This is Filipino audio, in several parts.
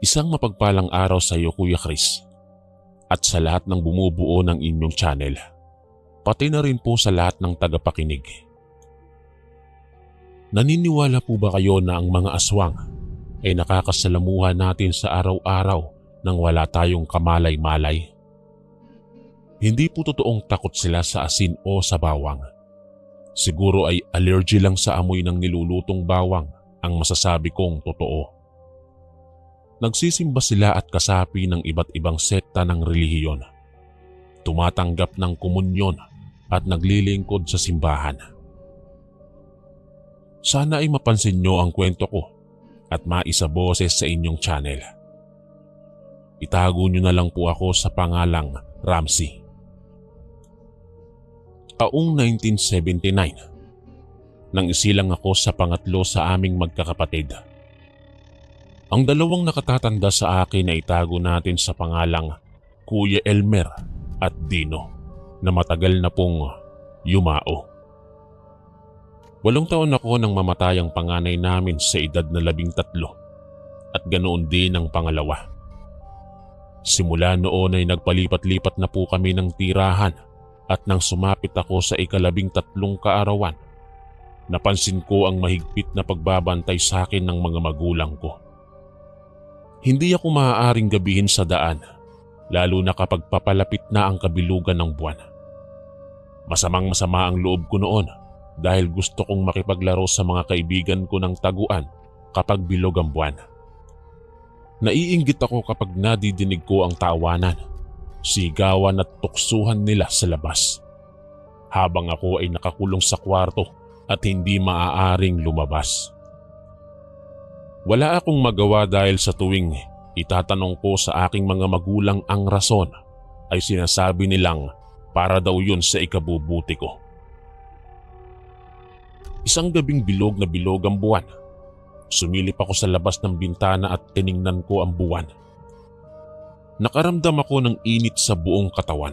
Isang mapagpalang araw sa iyo, Kuya Chris, at sa lahat ng bumubuo ng inyong channel, pati na rin po sa lahat ng tagapakinig. Naniniwala po ba kayo na ang mga aswang ay nakakasalamuha natin sa araw-araw nang wala tayong kamalay-malay? Hindi po totoong takot sila sa asin o sa bawang. Siguro ay allergy lang sa amoy ng nilulutong bawang ang masasabi kong totoo. Nagsisimba sila at kasapi ng iba't ibang sekta ng relihiyon. Tumatanggap ng komunyon at naglilingkod sa simbahan. Sana ay mapansin nyo ang kwento ko at maisaboses sa inyong channel. Itago nyo na lang po ako sa pangalang Ramsey. Taong 1979, nang isilang ako sa pangatlo sa aming magkakapatid. Ang dalawang nakatatanda sa akin na itago natin sa pangalang Kuya Elmer at Dino na matagal na pong yumao. 8 taon ako nang mamatay ang panganay namin sa edad na 13 at ganoon din ang pangalawa. Simula noon ay nagpalipat-lipat na po kami ng tirahan at nang sumapit ako sa 13 kaarawan, napansin ko ang mahigpit na pagbabantay sa akin ng mga magulang ko. Hindi ako maaaring gabihin sa daan, lalo na kapag papalapit na ang kabilugan ng buwan. Masamang-masama ang loob ko noon dahil gusto kong makipaglaro sa mga kaibigan ko ng taguan kapag bilog ang buwan. Naiinggit ako kapag nadidinig ko ang tawanan, sigawan at tuksuhan nila sa labas, habang ako ay nakakulong sa kwarto at hindi maaaring lumabas. Wala akong magawa dahil sa tuwing itatanong ko sa aking mga magulang ang rason, ay sinasabi nilang para daw yun sa ikabubuti ko. Isang gabing bilog na bilog ang buwan. Sumilip ako sa labas ng bintana at tiningnan ko ang buwan. Nakaramdam ako ng init sa buong katawan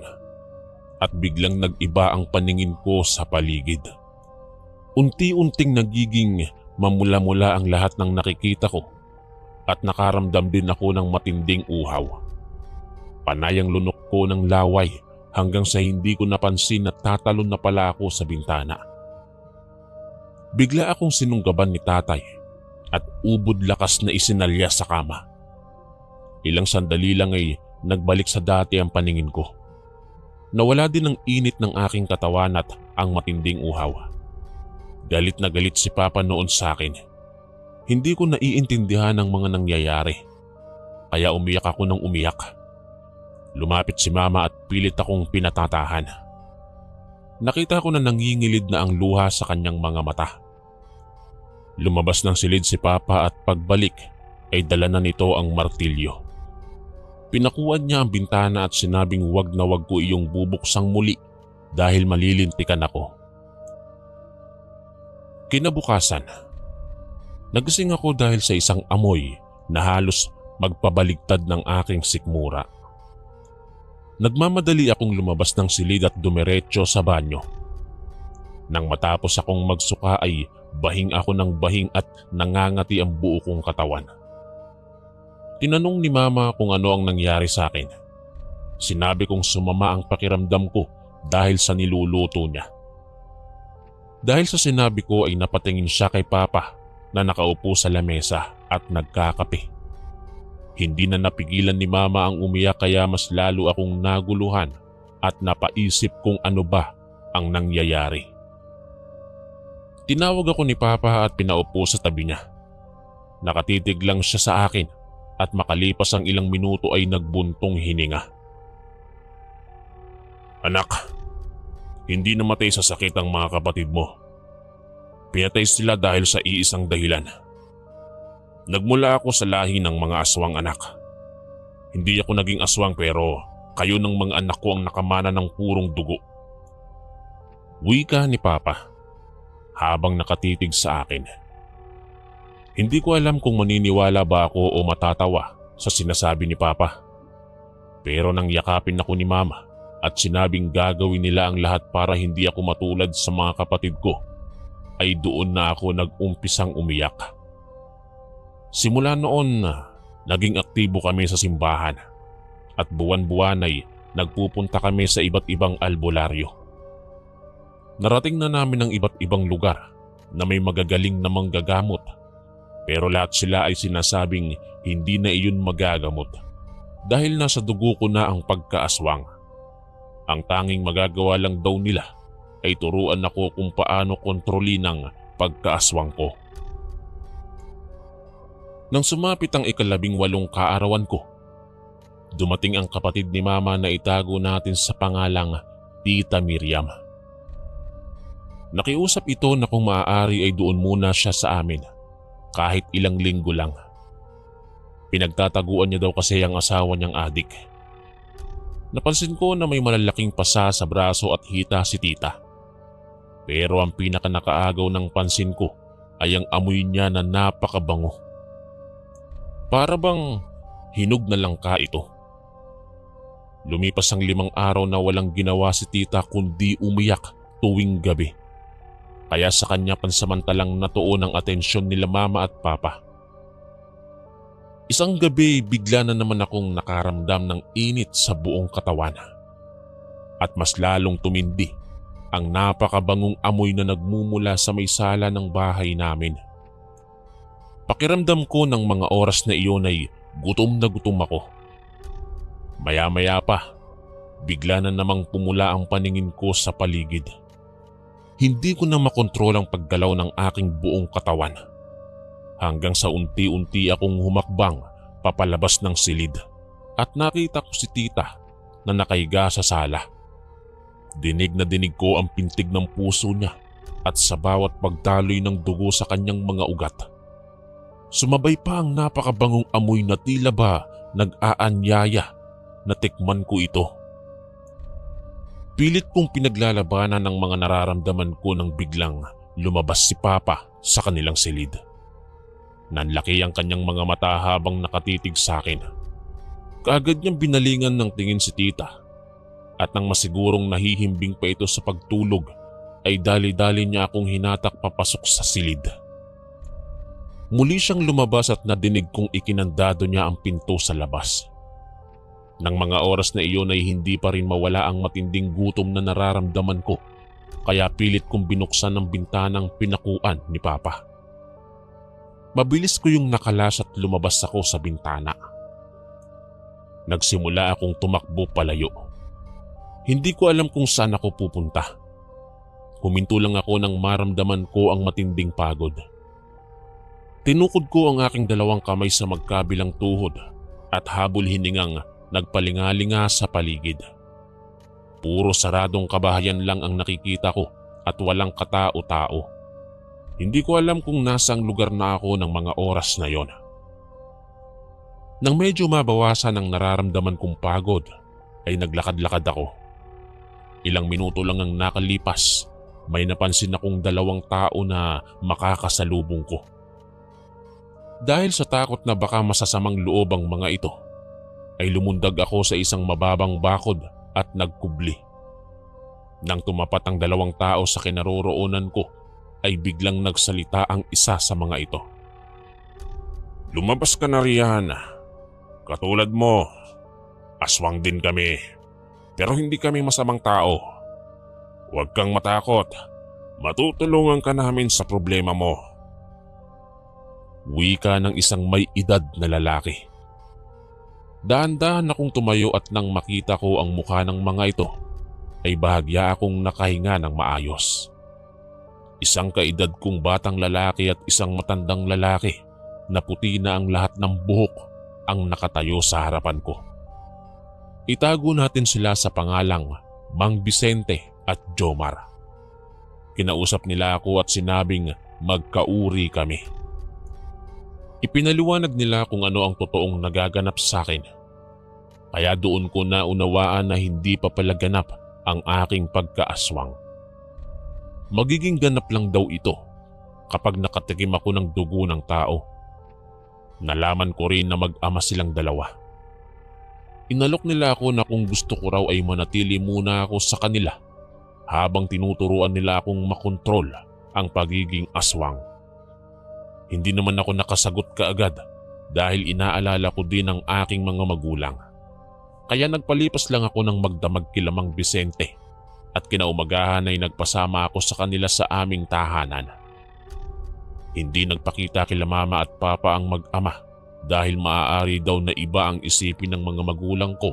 at biglang nag-iba ang paningin ko sa paligid. Unti-unting nagiging mamula-mula ang lahat ng nakikita ko at nakaramdam din ako ng matinding uhaw. Panay ang lunok ko ng laway hanggang sa hindi ko napansin na tatalon na pala ako sa bintana. Bigla akong sinunggaban ni tatay at ubod lakas na isinalya sa kama. Ilang sandali lang ay nagbalik sa dati ang paningin ko. Nawala din ang init ng aking katawan at ang matinding uhaw. Galit na galit si Papa noon sa akin. Hindi ko naiintindihan ang mga nangyayari, kaya umiyak ako ng umiyak. Lumapit si Mama at pilit akong pinatatahan. Nakita ko na nangingilid na ang luha sa kanyang mga mata. Lumabas ng silid si Papa at pagbalik ay dala na nito ang martilyo. Pinakuan niya ang bintana at sinabing wag na wag ko iyong bubuksang muli dahil malilintikan ako. Kinabukasan, nagising ako dahil sa isang amoy na halos magpabaligtad ng aking sikmura. Nagmamadali akong lumabas ng silid at dumiretso sa banyo. Nang matapos akong magsuka ay bahing ako ng bahing at nangangati ang buo kong katawan. Tinanong ni Mama kung ano ang nangyari sa akin. Sinabi kong sumama ang pakiramdam ko dahil sa niluluto niya. Dahil sa sinabi ko ay napatingin siya kay Papa na nakaupo sa lamesa at nagkakape. Hindi na napigilan ni Mama ang umiyak kaya mas lalo akong naguluhan at napaisip kung ano ba ang nangyayari. Tinawag ako ni Papa at pinaupo sa tabi niya. Nakatitig lang siya sa akin at makalipas ang ilang minuto ay nagbuntong hininga. Anak, hindi namatay sa sakit ang mga kapatid mo. Pinatay sila dahil sa iisang dahilan. Nagmula ako sa lahi ng mga aswang anak. Hindi ako naging aswang pero kayo ng mga anak ko ang nakamana ng purong dugo. Wika ni Papa habang nakatitig sa akin. Hindi ko alam kung maniniwala ba ako o matatawa sa sinasabi ni Papa. Pero nang yakapin ako ni Mama at sinabing gagawin nila ang lahat para hindi ako matulad sa mga kapatid ko, ay doon na ako nag-umpisang umiyak. Simula noon, Naging aktibo kami sa simbahan at buwan-buwan ay nagpupunta kami sa iba't ibang albularyo. Narating na namin ang iba't ibang lugar na may magagaling na manggagamot, pero lahat sila ay sinasabing hindi na iyon magagamot dahil nasa dugo ko na ang pagkaaswang. Ang tanging magagawa lang daw nila ay turuan ako kung paano kontrolin ang pagkaaswang ko. Nang sumapit ang 18 kaarawan ko, dumating ang kapatid ni Mama na itago natin sa pangalang Tita Miriam. Nakiusap ito na kung maaari ay doon muna siya sa amin kahit ilang linggo lang. Pinagtataguan niya daw kasi ang asawa niyang adik. Napansin ko na may malalaking pasa sa braso at hita si tita. Pero ang pinakanakaagaw ng pansin ko ay ang amoy niya na napakabango. Para bang hinog na langka ito. Lumipas ang 5 araw na walang ginawa si tita kundi umiyak tuwing gabi. Kaya sa kanya pansamantalang natuon ang atensyon nila Mama at Papa. Isang gabi bigla na naman akong nakaramdam ng init sa buong katawan. At mas lalong tumindi ang napakabangong amoy na nagmumula sa may sala ng bahay namin. Pakiramdam ko ng mga oras na iyon ay gutom na gutom ako. Maya-maya pa, bigla na namang pumula ang paningin ko sa paligid. Hindi ko na makontrol ang paggalaw ng aking buong katawan. Hanggang sa unti-unti akong humakbang papalabas ng silid at nakita ko si tita na nakahiga sa sala. Dinig na dinig ko ang pintig ng puso niya at sa bawat pagdaloy ng dugo sa kanyang mga ugat. Sumabay pa ang napakabangong amoy na tila ba nag-aanyaya na tikman ko ito. Pilit kong pinaglalabanan ng mga nararamdaman ko nang biglang lumabas si Papa sa kanilang silid. Nanlaki ang kanyang mga mata habang nakatitig sa akin. Kaagad niyang binalingan ng tingin si tita at nang masigurong nahihimbing pa ito sa pagtulog ay dali-dali niya akong hinatak papasok sa silid. Muli siyang lumabas at nadinig kong ikinandado niya ang pinto sa labas. Nang mga oras na iyon ay hindi pa rin mawala ang matinding gutom na nararamdaman ko, kaya pilit kong binuksan ang bintanang pinakuan ni Papa. Mabilis ko yung nakalas at lumabas ako sa bintana. Nagsimula akong tumakbo palayo. Hindi ko alam kung saan ako pupunta. Huminto lang ako nang maramdaman ko ang matinding pagod. Tinukod ko ang aking 2 kamay sa magkabilang tuhod at habol hiningang nagpalingalinga sa paligid. Puro saradong kabahayan lang ang nakikita ko at walang katao-tao. Hindi ko alam kung nasang lugar na ako ng mga oras na yon. Nang medyo mabawasan ang nararamdaman kong pagod, ay naglakad-lakad ako. Ilang minuto lang ang nakalipas, may napansin akong 2 tao na makakasalubong ko. Dahil sa takot na baka masasamang loob ang mga ito, ay lumundag ako sa isang mababang bakod at nagkubli. Nang tumapat ang 2 tao sa kinaroroonan ko, ay biglang nagsalita ang isa sa mga ito. "Lumabas ka na riyan. Katulad mo, aswang din kami. Pero hindi kami masamang tao. Huwag kang matakot. Matutulungan ka namin sa problema mo." Wika ng isang may edad na lalaki. Dahan-dahan akong tumayo at nang makita ko ang mukha ng mga ito, ay bahagya akong nakahinga ng maayos. Isang kaedad kong batang lalaki at isang matandang lalaki na puti na ang lahat ng buhok ang nakatayo sa harapan ko. Itago natin sila sa pangalang Mang Vicente at Jomar. Kinausap nila ako at sinabing magkauri kami. Ipinaliwanag nila kung ano ang totoong nagaganap sa akin. Kaya doon ko na unawaan na hindi pa pala ganap ang aking pagkaaswang. Magiging ganap lang daw ito kapag nakatikim ako ng dugo ng tao. Nalaman ko rin na mag-ama silang 2. Inalok nila ako na kung gusto ko raw ay manatili muna ako sa kanila habang tinuturuan nila akong makontrol ang pagiging aswang. Hindi naman ako nakasagot kaagad dahil inaalala ko din ang aking mga magulang. Kaya nagpalipas lang ako ng magdamag kila Mang Vicente at kinaumagahan ay nagpasama ako sa kanila sa aming tahanan. Hindi nagpakita kila mama at papa ang mag-ama dahil maaari daw na iba ang isipin ng mga magulang ko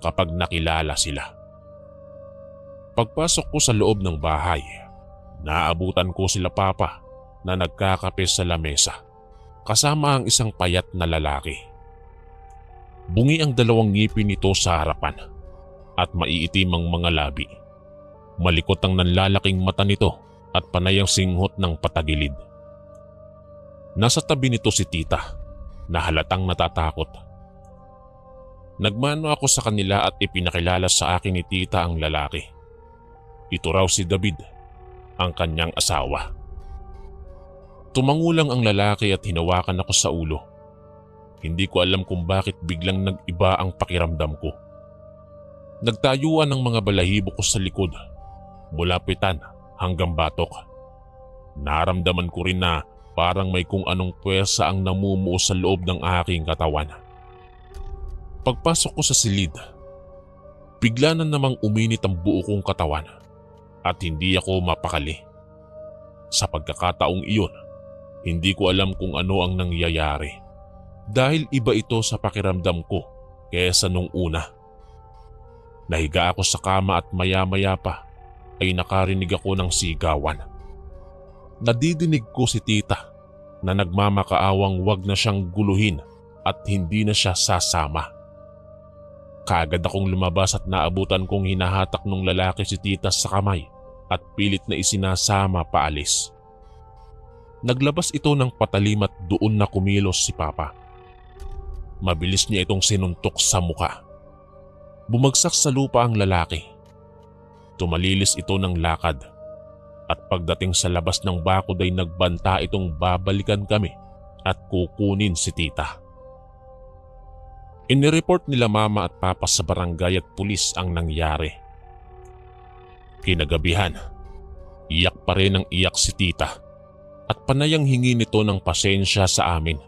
kapag nakilala sila. Pagpasok ko sa loob ng bahay, naabutan ko sila papa na nagkakape sa lamesa kasama ang isang payat na lalaki. Bungi ang dalawang ngipin nito sa harapan at maiitim ang mga labi. Malikot ang nanlalaking mata nito at panay ang singhot ng patagilid. Nasa tabi nito si tita na halatang natatakot. Nagmano ako sa kanila at ipinakilala sa akin ni tita ang lalaki. Ito raw si David, ang kanyang asawa. Tumangulang ang lalaki at hinawakan ako sa ulo. Hindi ko alam kung bakit biglang nag-iba ang pakiramdam ko. Nagtayuan ang mga balahibo ko sa likod, mula pitan hanggang batok. Naramdaman ko rin na parang may kung anong puwersa ang namumuo sa loob ng aking katawan. Pagpasok ko sa silid, bigla na namang uminit ang buo kong katawan at hindi ako mapakali. Sa pagkakataong iyon, hindi ko alam kung ano ang nangyayari. Dahil iba ito sa pakiramdam ko kaysa nung una. Nahiga ako sa kama at maya-maya pa ay nakarinig ako ng sigawan. Nadidinig ko si tita na nagmamakaawang wag na siyang guluhin at hindi na siya sasama. Kaagad akong lumabas at naabutan kong hinahatak ng lalaki si tita sa kamay at pilit na isinasama paalis. Naglabas ito ng patalim at doon na kumilos si papa. Mabilis niya itong sinuntok sa muka. Bumagsak sa lupa ang lalaki. Tumalilis ito ng lakad at pagdating sa labas ng bakod ay nagbanta itong babalikan kami at kukunin si tita. Inireport nila mama at papa sa barangay at pulis ang nangyari. Kinagabihan, iyak pa rin ang iyak si tita at panayang hingi nito ng pasensya sa amin.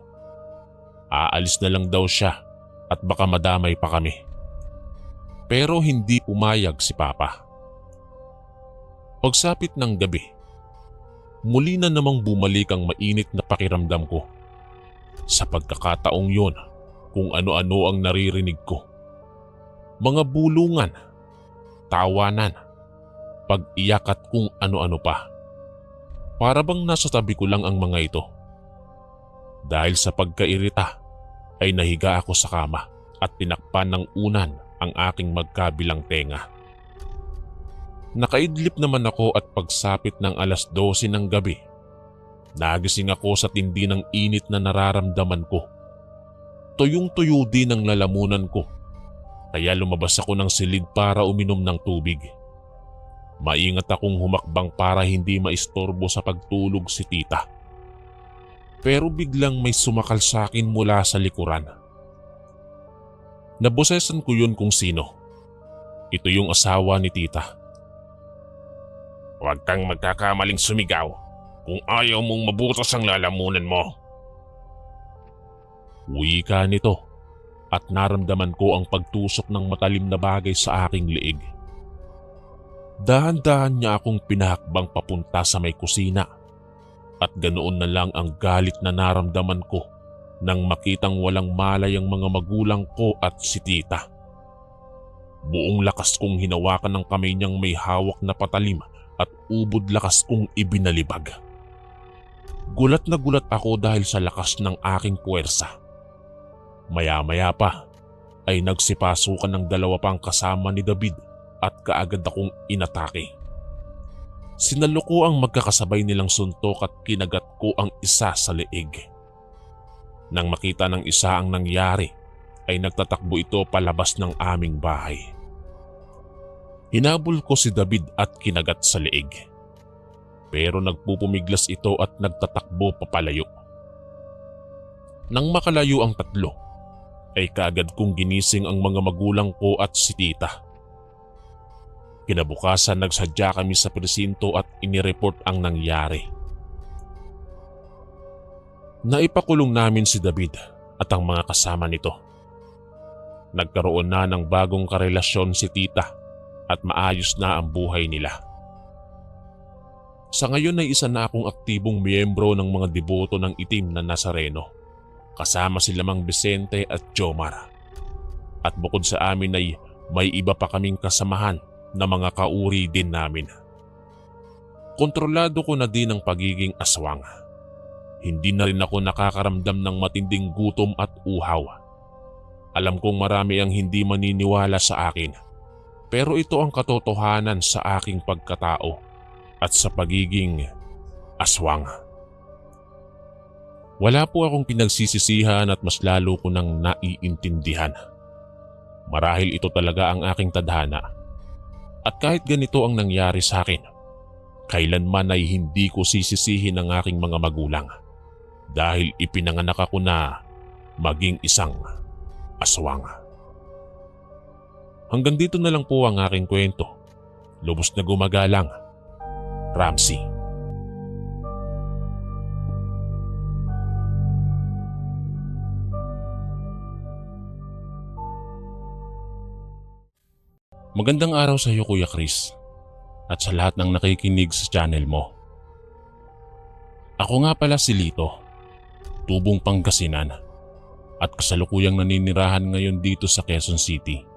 Aalis na lang daw siya at baka madamay pa kami. Pero hindi pumayag si papa. Pagsapit ng gabi, muli na namang bumalik ang mainit na pakiramdam ko. Sa pagkakataong yun, kung ano-ano ang naririnig ko. Mga bulungan, tawanan, pag-iyak at kung ano-ano pa. Para bang nasa tabi ko lang ang mga ito. Dahil sa pagkairita ay nahiga ako sa kama at tinakpan ng unan ang aking magkabilang tenga. Nakaidlip naman ako at pagsapit ng 12:00 ng gabi, nagising ako sa tindi ng init na nararamdaman ko. Tuyong-tuyo din ang lalamunan ko, kaya lumabas ako ng silid para uminom ng tubig. Maingat akong humakbang para hindi maistorbo sa pagtulog si tita. Pero biglang may sumakal sa akin mula sa likuran. Nabosesan ko yun kung sino. Ito yung asawa ni tita. Huwag kang magkakamaling sumigaw kung ayaw mong mabutas ang lalamunan mo. Wika nito at naramdaman ko ang pagtusok ng matalim na bagay sa aking liig. Dahan-dahan niya akong pinahakbang papunta sa may kusina. At ganoon na lang ang galit na naramdaman ko nang makitang walang malay ang mga magulang ko at si tita. Buong lakas kong hinawakan ng kamay niyang may hawak na patalim at ubod lakas kong ibinalibag. Gulat na gulat ako dahil sa lakas ng aking puwersa. Maya-maya pa ay nagsipasukan ng dalawa pang kasama ni David at kaagad akong inatake. Sinalo ko ang magkakasabay nilang suntok at kinagat ko ang isa sa leeg. Nang makita ng isa ang nangyari, ay nagtatakbo ito palabas ng aming bahay. Hinabol ko si David at kinagat sa leeg. Pero nagpupumiglas ito at nagtatakbo papalayo. Nang makalayo ang tatlo, ay kaagad kong ginising ang mga magulang ko at si tita. Kinabukasan nagsadya kami sa presinto at inireport ang nangyari. Naipakulong namin si David at ang mga kasama nito. Nagkaroon na ng bagong karelasyon si tita at maayos na ang buhay nila. Sa ngayon ay isa na akong aktibong miyembro ng mga deboto ng Itim na Nazareno, kasama sila Mang Vicente at Jomar. At bukod sa amin ay may iba pa kaming kasamahan na mga kauri din namin. Kontrolado ko na din ang pagiging aswang. Hindi na rin ako nakakaramdam ng matinding gutom at uhaw. Alam kong marami ang hindi maniniwala sa akin, pero ito ang katotohanan sa aking pagkatao at sa pagiging aswang. Wala po akong pinagsisisihan at mas lalo ko nang naiintindihan. Marahil ito talaga ang aking tadhana. At kahit ganito ang nangyari sa akin, kailanman ay hindi ko sisisihin ang aking mga magulang dahil ipinanganak ako na maging isang aswang. Hanggang dito na lang po ang aking kwento. Lubos na gumagalang, Ramsey. Magandang araw sa iyo, Kuya Chris, at sa lahat ng nakikinig sa channel mo. Ako nga pala si Lito, tubong Pangasinan, at kasalukuyang naninirahan ngayon dito sa Quezon City.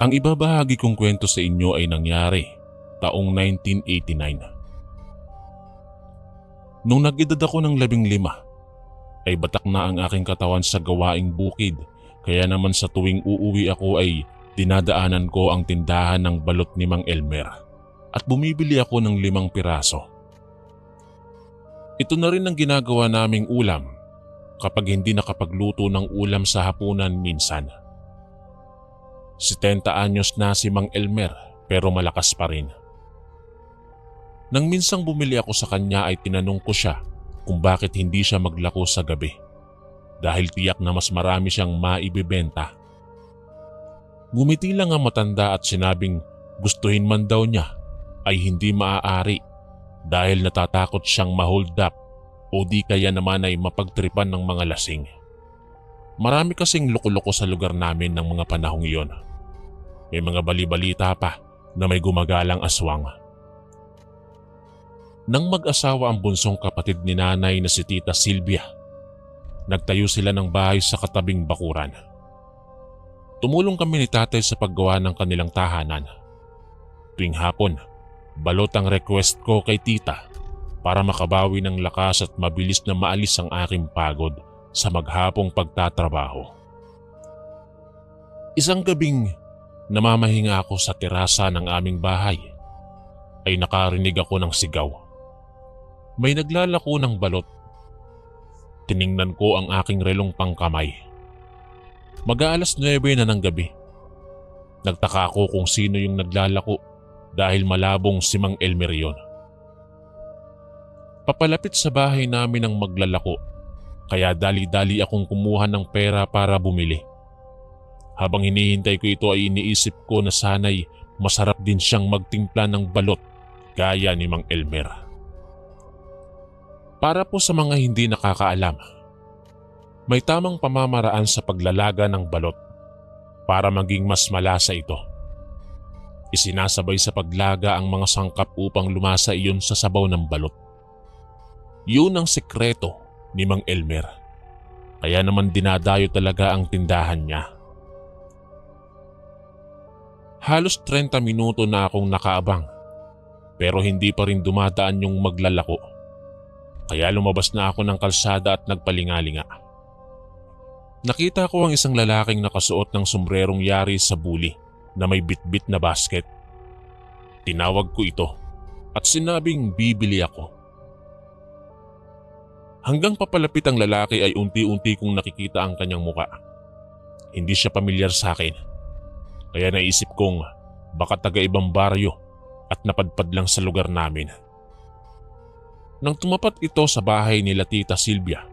Ang ibabahagi kong kwento sa inyo ay nangyari taong 1989. Nung nag-edad ako ng 15, ay batak na ang aking katawan sa gawaing bukid, kaya naman sa tuwing uuwi ako ay dinadaanan ko ang tindahan ng balot ni Mang Elmer at bumibili ako ng 5 piraso. Ito na rin ang ginagawa naming ulam kapag hindi nakapagluto ng ulam sa hapunan minsan. 70 anyos na si Mang Elmer pero malakas pa rin. Nang minsang bumili ako sa kanya ay tinanong ko siya kung bakit hindi siya maglako sa gabi dahil tiyak na mas marami siyang maibibenta. Ngumiti lang ang matanda at sinabing gustuhin man daw niya ay hindi maaari dahil natatakot siyang ma-hold up o di kaya naman ay mapagtripan ng mga lasing. Marami kasing loko-loko sa lugar namin ng mga panahong iyon. May mga bali-balita pa na may gumagalang aswang. Nang mag-asawa ang bunsong kapatid ni nanay na si Tita Silvia, nagtayo sila ng bahay sa katabing bakuran. Tumulong kami ni tatay sa paggawa ng kanilang tahanan. Tuwing hapon, balot ang request ko kay tita para makabawi ng lakas at mabilis na maalis ang aking pagod sa maghapong pagtatrabaho. Isang gabing namamahinga ako sa terasa ng aming bahay ay nakarinig ako ng sigaw. May naglalako ng balot. Tiningnan ko ang aking relong pangkamay. Mag-aalas 9 na ng gabi. Nagtaka ako kung sino yung naglalako dahil malabong si Mang Elmer yon. Papalapit sa bahay namin ang maglalako kaya dali-dali akong kumuha ng pera para bumili. Habang hinihintay ko ito ay iniisip ko na sana'y masarap din siyang magtimpla ng balot gaya ni Mang Elmer. Para po sa mga hindi nakakaalam, may tamang pamamaraan sa paglalaga ng balot para maging mas malasa ito. Isinasabay sa paglaga ang mga sangkap upang lumasa iyon sa sabaw ng balot. Yun ang sekreto ni Mang Elmer, kaya naman dinadayo talaga ang tindahan niya. Halos 30 minuto na akong nakaabang pero hindi pa rin dumadaan yung maglalako. Kaya lumabas na ako ng kalsada at nagpalingalinga. Nakita ko ang isang lalaking nakasuot ng sombrerong yari sa buli na may bitbit na basket. Tinawag ko ito at sinabing bibili ako. Hanggang papalapit ang lalaki ay unti-unti kong nakikita ang kanyang muka. Hindi siya pamilyar sa akin. Kaya naisip kong baka taga-ibang baryo at napadpad lang sa lugar namin. Nang tumapat ito sa bahay nila Tita Silvia,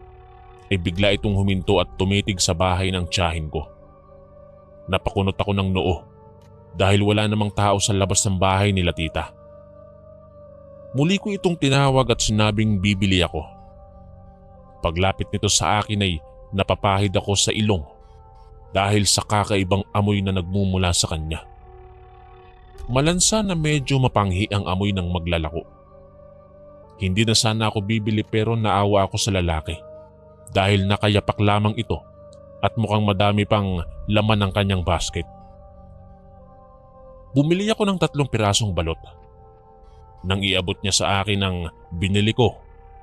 ay bigla itong huminto at tumitig sa bahay ng tiyahin ko. Napakunot ako ng noo dahil wala namang tao sa labas ng bahay nila tita. Muli ko itong tinawag at sinabing bibili ako. Paglapit nito sa akin ay napapahid ako sa ilong dahil sa kakaibang amoy na nagmumula sa kanya. Malansa na medyo mapanghi ang amoy ng maglalako. Hindi na sana ako bibili pero naawa ako sa lalaki dahil nakayapak lamang ito at mukhang madami pang laman ng kanyang basket. Bumili ako ng 3 pirasong balot. Nang iabot niya sa akin ang binili ko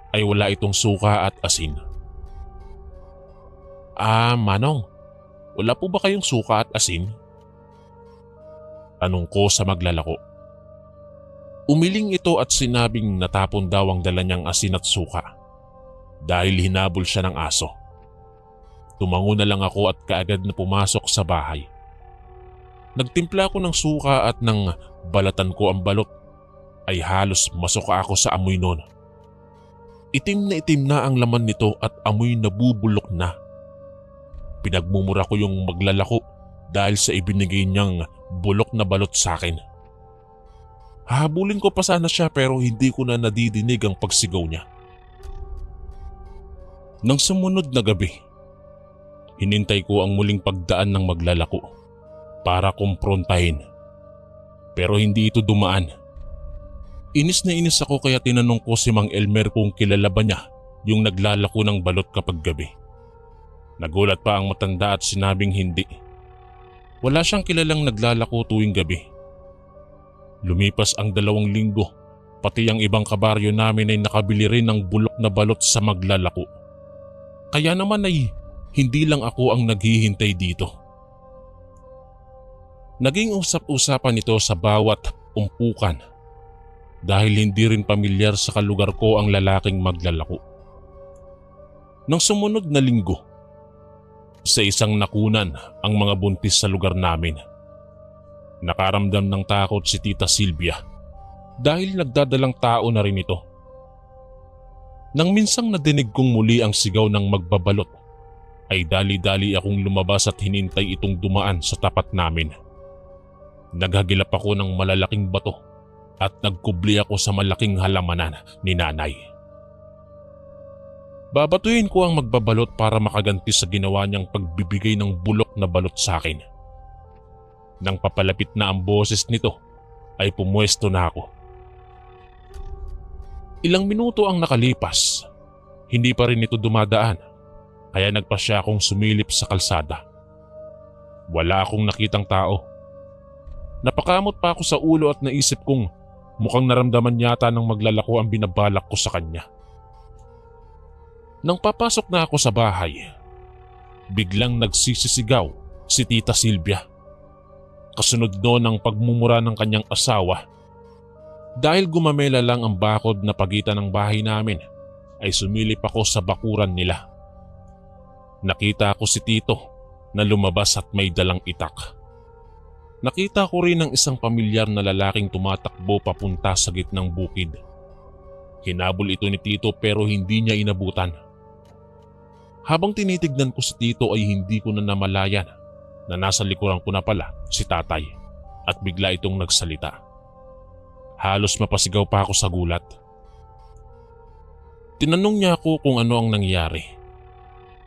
ay wala itong suka at asin. Manong, wala po ba kayong suka at asin? Tanong ko sa maglalako. Umiling ito at sinabing natapon daw ang dala niyang asin at suka dahil hinabol siya ng aso. Tumango na lang ako at kaagad na pumasok sa bahay. Nagtimpla ako ng suka at nang balatan ko ang balot ay halos masuka ako sa amoy noon. Itim na ang laman nito at amoy nabubulok na. Pinagmumura ko yung maglalako dahil sa ibinigay niyang bulok na balot sa akin. Hahabulin ko pa sana siya pero hindi ko na nadidinig ang pagsigaw niya. Nang sumunod na gabi, hinintay ko ang muling pagdaan ng maglalako para kumprontahin. Pero hindi ito dumaan. Inis na inis ako kaya tinanong ko si Mang Elmer kung kilala ba niya yung naglalako ng balot kapag gabi. Nagulat pa ang matanda at sinabing hindi. Wala siyang kilalang naglalako tuwing gabi. Lumipas ang 2 linggo, pati ang ibang kabaryo namin ay nakabili rin ng bulok na balot sa maglalako. Kaya naman ay hindi lang ako ang naghihintay dito. Naging usap-usapan ito sa bawat umpukan dahil hindi rin pamilyar sa kalugar ko ang lalaking maglalako. Nang sumunod na linggo, sa isang nakunan ang mga buntis sa lugar namin. Nakaramdam ng takot si Tita Silvia dahil nagdadalang tao na rin ito. Nang minsang nadinig kong muli ang sigaw ng magbabalot, ay dali-dali akong lumabas at hinintay itong dumaan sa tapat namin. Naghagilap ako ng malalaking bato at nagkubli ako sa malaking halamanan ni nanay. Babatuhin ko ang magbabalot para makaganti sa ginawa niyang pagbibigay ng bulok na balot sa akin. Nang papalapit na ang boses nito, ay pumuesto na ako. Ilang minuto ang nakalipas, hindi pa rin ito dumadaan, kaya nagpasya akong sumilip sa kalsada. Wala akong nakitang tao. Napakamot pa ako sa ulo at naisip kong mukhang naramdaman yata ng maglalako ang binabalak ko sa kanya. Nang papasok na ako sa bahay, biglang nagsisisigaw si Tita Silvia. Kasunod noon ang pagmumura ng kanyang asawa. Dahil gumamela lang ang bakod na pagitan ng bahay namin, ay sumilip ako sa bakuran nila. Nakita ko si Tito na lumabas at may dalang itak. Nakita ko rin ang isang pamilyar na lalaking tumatakbo papunta sa gitnang bukid. Hinabol ito ni Tito pero hindi niya inabutan. Habang tinitignan ko si Tito ay hindi ko na namalayan na nasa likuran ko na pala si tatay at bigla itong nagsalita. Halos mapasigaw pa ako sa gulat. Tinanong niya ako kung ano ang nangyari.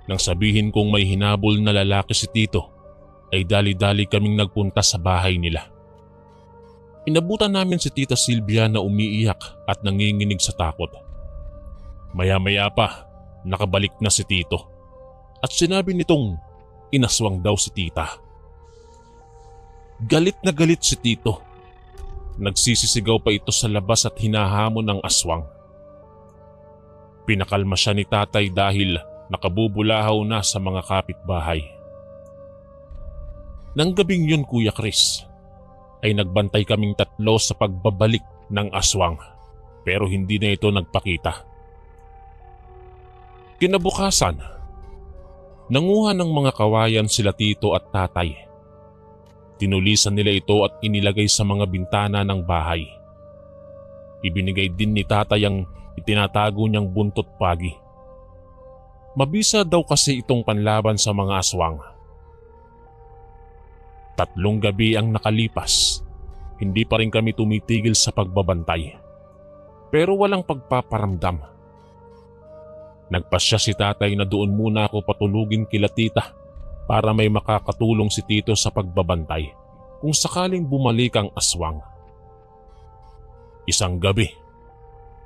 Nang sabihin kong may hinabol na lalaki si Tito, ay dali-dali kaming nagpunta sa bahay nila. Inabutan namin si Tita Silvia na umiiyak at nanginginig sa takot. Maya-maya pa, nakabalik na si Tito at sinabi nitong inaswang daw si Tita. Galit na galit si Tito. Nagsisisigaw pa ito sa labas at hinahamon ng aswang. Pinakalma siya ni tatay dahil nakabubulahaw na sa mga kapitbahay. Nang gabing yun, Kuya Chris, ay nagbantay kaming 3 sa pagbabalik ng aswang pero hindi na ito nagpakita. Kinabukasan, nanguha ng mga kawayan sila Tito at tatay. Tinulisan nila ito at inilagay sa mga bintana ng bahay. Ibinigay din ni tatay ang itinatago niyang buntot pagi. Mabisa daw kasi itong panlaban sa mga aswang. 3 gabi ang nakalipas, hindi pa rin kami tumitigil sa pagbabantay. Pero walang pagpaparamdam. Nagpasya si tatay na doon muna ako patulugin kila tita para may makakatulong si tito sa pagbabantay kung sakaling bumalik ang aswang. Isang gabi,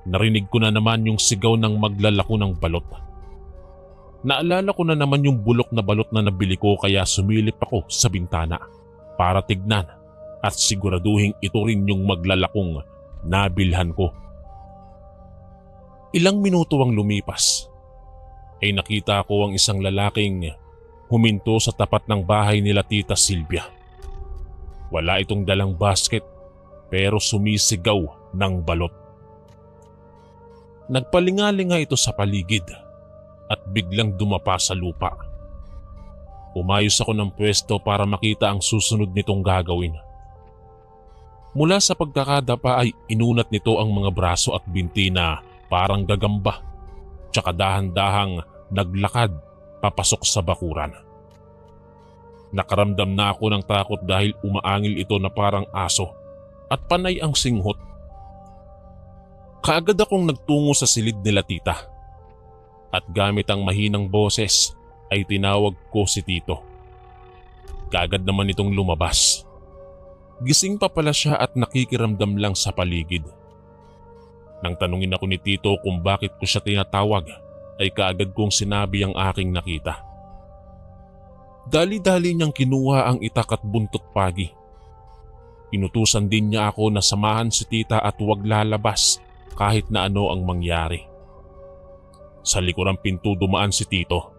narinig ko na naman yung sigaw ng maglalako ng balot. Naalala ko na naman yung bulok na balot na nabili ko kaya sumilip ako sa bintana para tignan at siguraduhin ito rin yung maglalakong nabilhan ko. Ilang minuto ang lumipas ay nakita ko ang isang lalaking huminto sa tapat ng bahay nila Tita Silvia. Wala itong dalang basket pero sumisigaw ng balot. Nagpalingalinga ito sa paligid at biglang dumapa sa lupa. Umayos ako ng pwesto para makita ang susunod nitong gagawin. Mula sa pagkakadapa ay inunat nito ang mga braso at binti na parang gagamba, tsaka dahan-dahang naglakad papasok sa bakuran. Nakaramdam na ako ng takot dahil umaangil ito na parang aso at panay ang singhot. Kaagad akong nagtungo sa silid nila tita at gamit ang mahinang boses ay tinawag ko si tito. Kaagad naman itong lumabas. Gising pa pala siya at nakikiramdam lang sa paligid. Nang tanungin ako ni tito kung bakit ko siya tinatawag, ay kaagad kong sinabi ang aking nakita. Dali-dali niyang kinuha ang itak at buntot pagi. Inutusan din niya ako na samahan si tita at huwag lalabas kahit na ano ang mangyari. Sa likurang pinto dumaan si tito.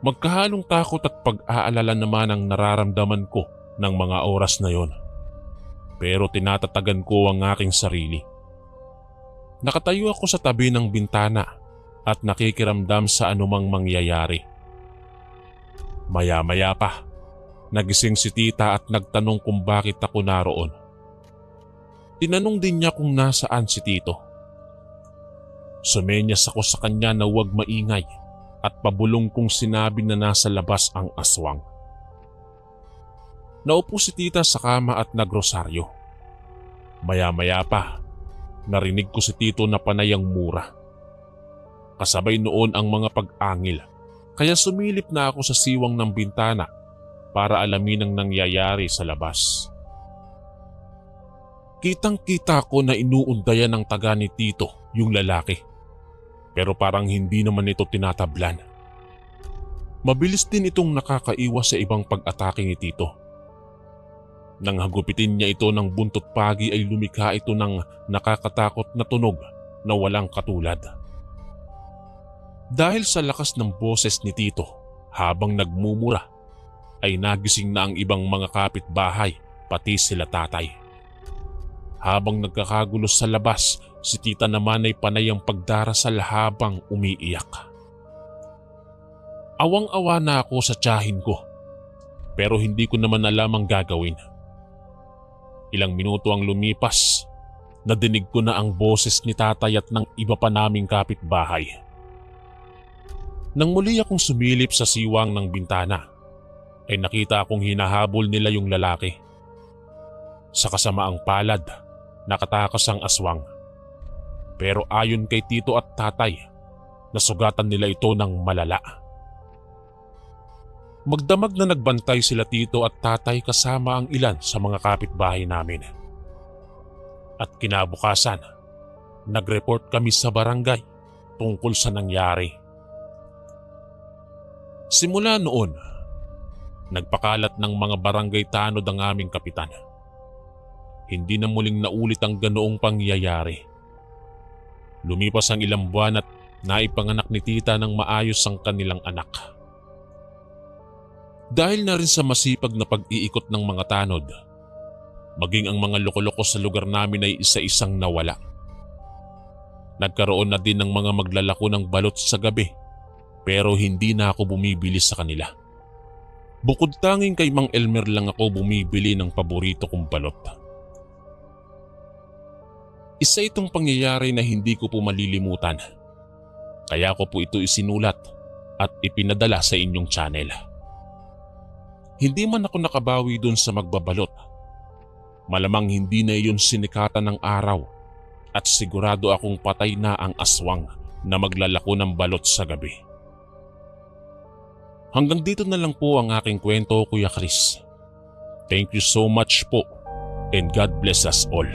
Magkahalong takot at pag-aalala naman ang nararamdaman ko ng mga oras na yon. Pero tinatatagan ko ang aking sarili. Nakatayo ako sa tabi ng bintana at nakikiramdam sa anumang mangyayari. Maya-maya pa, nagising si tita at nagtanong kung bakit ako naroon. Tinanong din niya kung nasaan si tito. Sumenyas ako sa kanya na huwag maingay at pabulong kong sinabi na nasa labas ang aswang. Naupo si tita sa kama at nagrosaryo. Maya-maya pa, narinig ko si tito na panayang mura. Kasabay noon ang mga pag-angil, kaya sumilip na ako sa siwang ng bintana para alamin ang nangyayari sa labas. Kitang-kita ko na inuundayan ng taga ni tito yung lalaki, pero parang hindi naman ito tinatablan. Mabilis din itong nakakaiwas sa ibang pag-atake ni tito. Nang hagupitin niya ito ng buntot pagi ay lumikha ito ng nakakatakot na tunog na walang katulad. Dahil sa lakas ng boses ni tito habang nagmumura ay nagising na ang ibang mga kapitbahay pati sila tatay. Habang nagkakagulo sa labas, si tita naman ay panayang pagdarasal habang umiiyak. Awang-awa na ako sa tiyahin ko pero hindi ko naman alam ang gagawin. Ilang minuto ang lumipas, nadinig ko na ang boses ni tatay at ng iba pa naming kapitbahay. Nang muli akong sumilip sa siwang ng bintana, ay nakita akong hinahabol nila yung lalaki. Sa kasamaang palad, nakatakas ang aswang. Pero ayon kay tito at tatay, nasugatan nila ito ng malala. Magdamag na nagbantay sila tito at tatay kasama ang ilan sa mga kapitbahay namin. At kinabukasan, nag-report kami sa barangay tungkol sa nangyari. Simula noon, nagpakalat ng mga barangay tanod ang aming kapitan. Hindi na muling naulit ang ganoong pangyayari. Lumipas ang ilang buwan at naipanganak ni tita ng maayos ang kanilang anak. Dahil na rin sa masipag na pag-iikot ng mga tanod, maging ang mga loko-loko sa lugar namin ay isa-isang nawala. Nagkaroon na din ng mga maglalako ng balot sa gabi pero hindi na ako bumibili sa kanila. Bukod tanging kay Mang Elmer lang ako bumibili ng paborito kong balot. Isa itong pangyayari na hindi ko po malilimutan. Kaya ko po ito isinulat at ipinadala sa inyong channel. Hindi man ako nakabawi dun sa magbabalot. Malamang hindi na iyon sinikatan ng araw at sigurado akong patay na ang aswang na maglalako ng balot sa gabi. Hanggang dito na lang po ang aking kwento, Kuya Chris. Thank you so much po and God bless us all.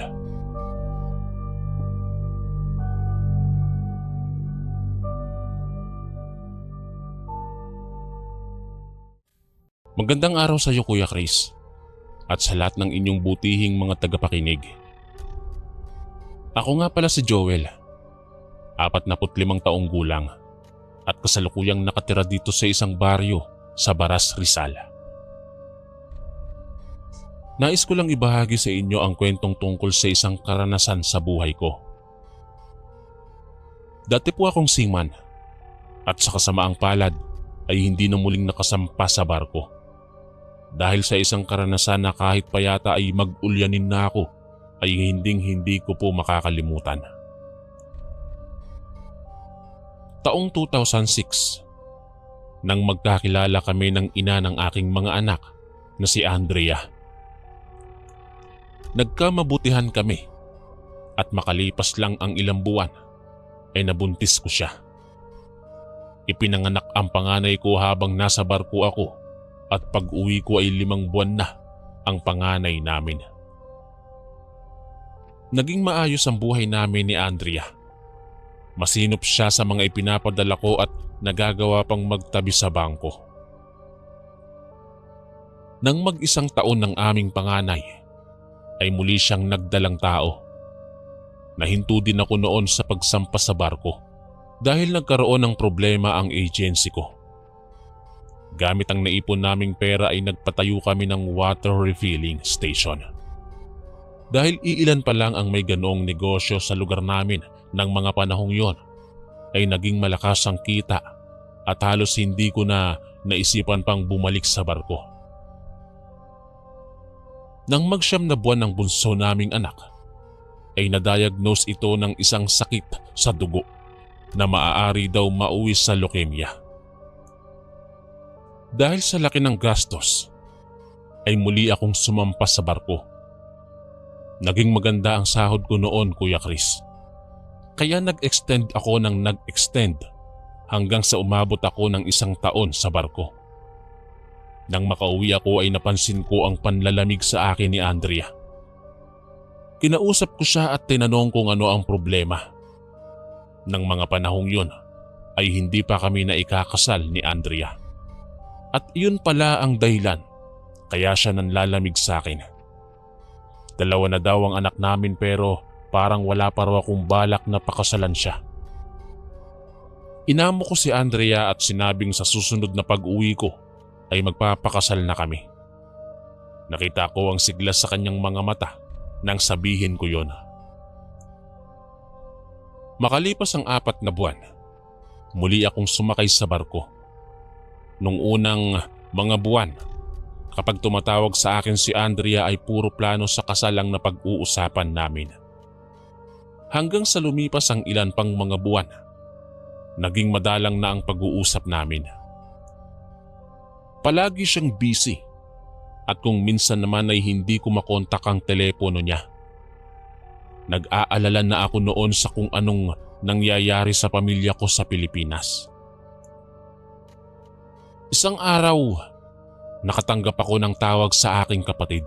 Magandang araw sa iyo, Kuya Chris, at sa lahat ng inyong butihing mga tagapakinig. Ako nga pala si Joel, 45 taong gulang at kasalukuyang nakatira dito sa isang baryo sa Baras, Rizal. Nais ko lang ibahagi sa inyo ang kwentong tungkol sa isang karanasan sa buhay ko. Dati po akong seaman at sa kasamaang palad ay hindi na muling nakasampa sa barko. Dahil sa isang karanasan na kahit payata ay mag-ulyanin na ako ay hindi ko po makakalimutan. Taong 2006, nang magkakilala kami ng ina ng aking mga anak na si Andrea. Nagkamabutihan kami at makalipas lang ang ilang buwan ay nabuntis ko siya. Ipinanganak ang panganay ko habang nasa barko ako at pag-uwi ko ay 5 buwan na ang panganay namin. Naging maayos ang buhay namin ni Andrea. Masinop siya sa mga ipinapadala ko at nagagawa pang magtabi sa bangko. Nang mag-1 taon ng aming panganay, ay muli siyang nagdalang tao. Nahinto din ako noon sa pagsampa sa barko dahil nagkaroon ng problema ang agency ko. Gamit ang naipon naming pera ay nagpatayo kami ng water refilling station. Dahil iilan pa lang ang may ganoong negosyo sa lugar namin ng mga panahong yon, ay naging malakas ang kita at halos hindi ko na naisipan pang bumalik sa barko. Nang mag-9 na buwan ng bunso naming anak, ay na-diagnose ito ng isang sakit sa dugo na maaari daw mauwi sa leukemia. Dahil sa laki ng gastos, ay muli akong sumampa sa barko. Naging maganda ang sahod ko noon, Kuya Chris. Kaya nag-extend ako ng nag-extend hanggang sa umabot ako ng 1 taon sa barko. Nang makauwi ako ay napansin ko ang panlalamig sa akin ni Andrea. Kinausap ko siya at tinanong kung ano ang problema. Nang mga panahong yun ay hindi pa kami na ikakasal ni Andrea. At iyon pala ang dahilan kaya siya nanlalamig sa akin. 2 na daw ang anak namin pero parang wala pa raw akong balak na pakasalan siya. Inamo ko si Andrea at sinabing sa susunod na pag-uwi ko ay magpapakasal na kami. Nakita ko ang sigla sa kanyang mga mata nang sabihin ko yon. Makalipas ang 4 na buwan, muli akong sumakay sa barko. Nung unang mga buwan, kapag tumatawag sa akin si Andrea ay puro plano sa kasal ang napag-uusapan namin. Hanggang sa lumipas ang ilan pang mga buwan, naging madalang na ang pag-uusap namin. Palagi siyang busy at kung minsan naman ay hindi ko makontak ang telepono niya. Nag-aalala na ako noon sa kung anong nangyayari sa pamilya ko sa Pilipinas. Isang araw, nakatanggap ako ng tawag sa aking kapatid.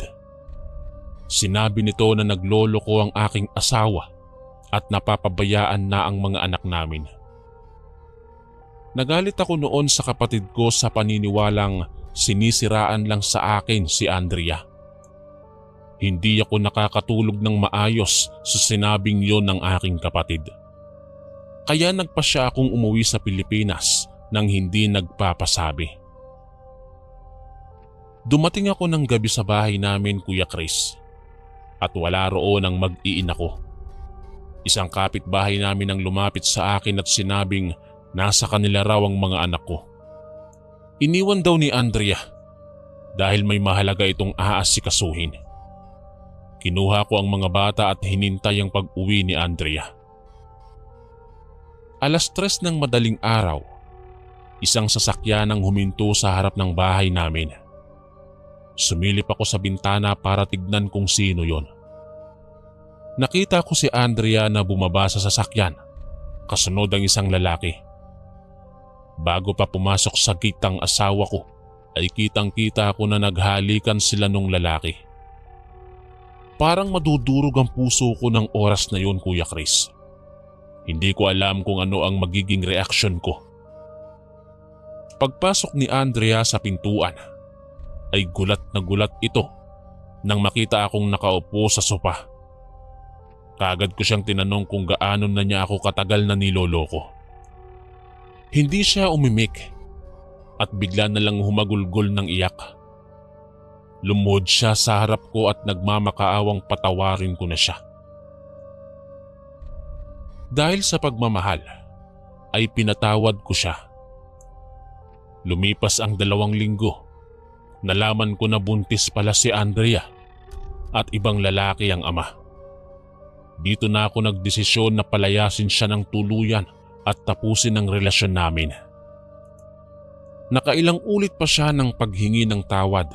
Sinabi nito na naglolo ko ang aking asawa at napapabayaan na ang mga anak namin. Nagalit ako noon sa kapatid ko sa paniniwalang sinisiraan lang sa akin si Andrea. Hindi ako nakakatulog ng maayos sa sinabing yon ng aking kapatid. Kaya nagpa siya akong umuwi sa Pilipinas nang hindi nagpapasabi. Dumating ako ng gabi sa bahay namin, Kuya Chris, at wala roon ang mag-iina ko. Isang kapitbahay namin ang lumapit sa akin at sinabing nasa kanila raw ang mga anak ko. Iniwan daw ni Andrea dahil may mahalaga itong aasikasuhin. Kinuha ko ang mga bata at hinintay ang pag-uwi ni Andrea. 3:00 ng madaling araw, isang sasakyan ang huminto sa harap ng bahay namin. Sumilip ako sa bintana para tignan kung sino yon. Nakita ko si Andrea na bumaba sa sasakyan Kasunod ang isang lalaki. Bago pa pumasok sa gate ang asawa ko, ay kitang-kita ko na naghalikan sila nung lalaki. Parang madudurog ang puso ko ng oras na yun, Kuya Chris. Hindi ko alam kung ano ang magiging reaksyon ko. Pagpasok ni Andrea sa pintuan, ay gulat na gulat ito nang makita akong nakaupo sa sopa. Kaagad ko siyang tinanong kung gaano na niya ako katagal na niloloko. Hindi siya umimik at bigla na lang humagulgol ng iyak. Lumuhod siya sa harap ko at nagmamakaawang patawarin ko na siya. Dahil sa pagmamahal ay pinatawad ko siya. Lumipas ang 2 linggo, nalaman ko na buntis pala si Andrea at ibang lalaki ang ama. Dito na ako nagdesisyon na palayasin siya ng tuluyan at tapusin ang relasyon namin. Nakailang ulit pa siya ng paghingi ng tawad,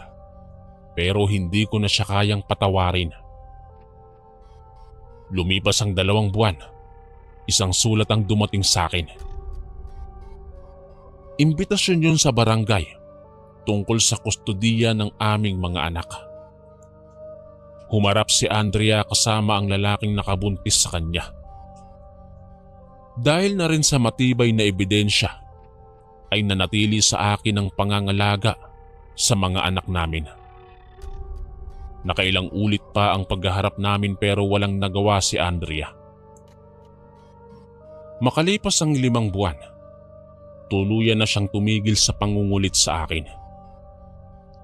pero hindi ko na siya kayang patawarin. Lumipas ang 2 buwan, isang sulat ang dumating sa akin. Imbitasyon yun sa barangay tungkol sa kustodiya ng aming mga anak. Humarap si Andrea kasama ang lalaking nakabuntis sa kanya. Dahil na rin sa matibay na ebidensya, ay nanatili sa akin ang pangangalaga sa mga anak namin. Nakailang ulit pa ang paghaharap namin pero walang nagawa si Andrea. Makalipas ang 5 buwan, tuluyan na siyang tumigil sa pangungulit sa akin.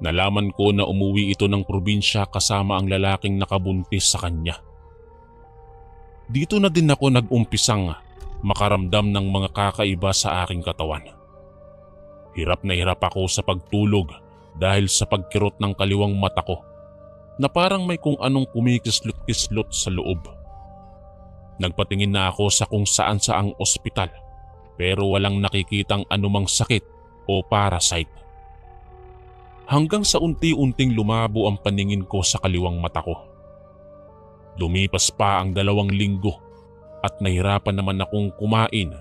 Nalaman ko na umuwi ito ng probinsya kasama ang lalaking nakabuntis sa kanya. Dito na din ako nag-umpisang makaramdam ng mga kakaiba sa aking katawan. Hirap na hirap ako sa pagtulog dahil sa pagkirot ng kaliwang mata ko na parang may kung anong kumikislot-kislot sa loob. Nagpatingin na ako sa kung saan saang ospital pero walang nakikitang anumang sakit o parasite. Hanggang sa unti-unting lumabo ang paningin ko sa kaliwang mata ko. Lumipas pa ang 2 linggo at nahirapan naman akong kumain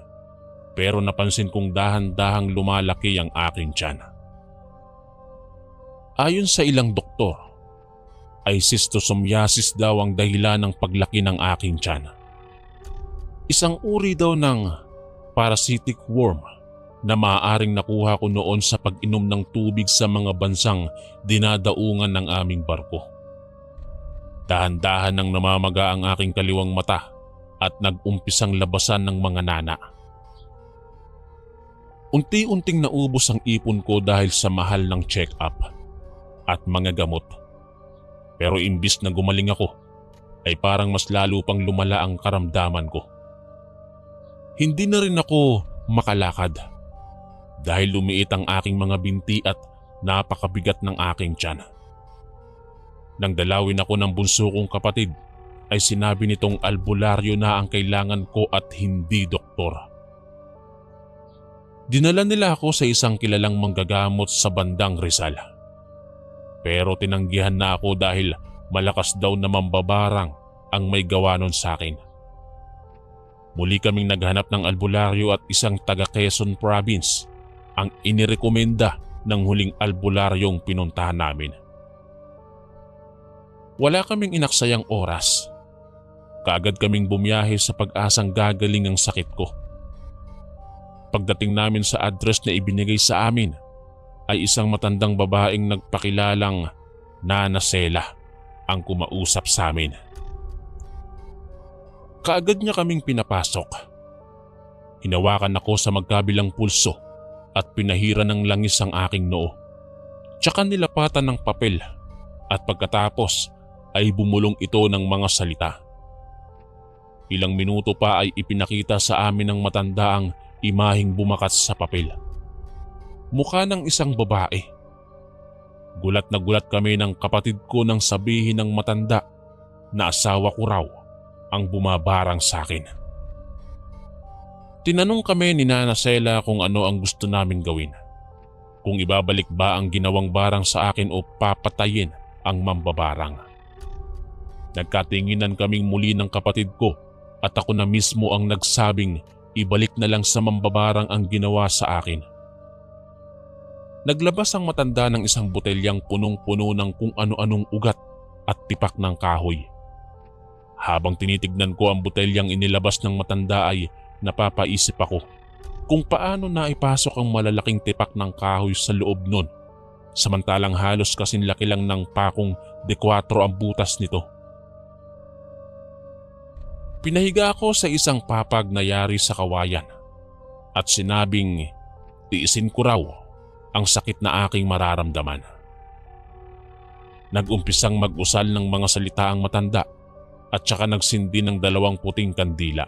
pero napansin kong dahan-dahang lumalaki ang aking tiyan. Ayon sa ilang doktor, ay schistosomiasis daw ang dahilan ng paglaki ng aking tiyan. Isang uri daw ng parasitic worm na maaaring nakuha ko noon sa pag-inom ng tubig sa mga bansang dinadaungan ng aming barko. Dahan-dahan nang namamaga ang aking kaliwang mata at nag-umpisang labasan ng mga nana. Unti-unting naubos ang ipon ko dahil sa mahal ng check-up at mga gamot. Pero imbis na gumaling ako, ay parang mas lalo pang lumala ang karamdaman ko. Hindi na rin ako makalakad dahil lumiit ang aking mga binti at napakabigat ng aking tiyan. Nang dalawin ako ng bunso kong kapatid, ay sinabi nitong albularyo na ang kailangan ko at hindi doktor. Dinala nila ako sa isang kilalang manggagamot sa bandang Rizal. Pero tinanggihan na ako dahil malakas daw na mambabarang ang may gawa nun sa akin. Muli kaming naghanap ng albularyo at isang taga Quezon Province ang inirekomenda ng huling albularyong pinuntahan namin. Wala kaming inaksayang oras. Kaagad kaming bumiyahe sa pag-asang gagaling ang sakit ko. Pagdating namin sa address na ibinigay sa amin, ay isang matandang babaeng nagpakilalang Nana Sela ang kumausap sa amin. Kaagad niya kaming pinapasok. Hinawakan ako sa magkabilang pulso at pinahiran ng langis ang aking noo. Tsaka nilapatan ng papel at pagkatapos ay bumulong ito ng mga salita. Ilang minuto pa ay ipinakita sa amin ng matanda ang imaheng bumakas sa papel. Mukha ng isang babae. Gulat na gulat kami ng kapatid ko nang sabihin ng matanda na asawa ko raw ang bumabarang sa akin. Tinanong kami ni Nana Sela kung ano ang gusto namin gawin. Kung ibabalik ba ang ginawang barang sa akin o papatayin ang mambabarang. Nagkatinginan kaming muli ng kapatid ko at ako na mismo ang nagsabing ibalik na lang sa mambabarang ang ginawa sa akin. Naglabas ang matanda ng isang botelyang punong-puno ng kung ano-anong ugat at tipak ng kahoy. Habang tinitignan ko ang botelyang inilabas ng matanda ay napapaisip ako kung paano naipasok ang malalaking tipak ng kahoy sa loob nun, samantalang halos kasing laki lang ng pakong D4 ang butas nito. Pinahiga ako sa isang papag na yari sa kawayan at sinabing tiisin ko raw ang sakit na aking mararamdaman. Nag-umpisang mag-usal ng mga salita ang matanda at saka nagsindi ng 2 puting kandila.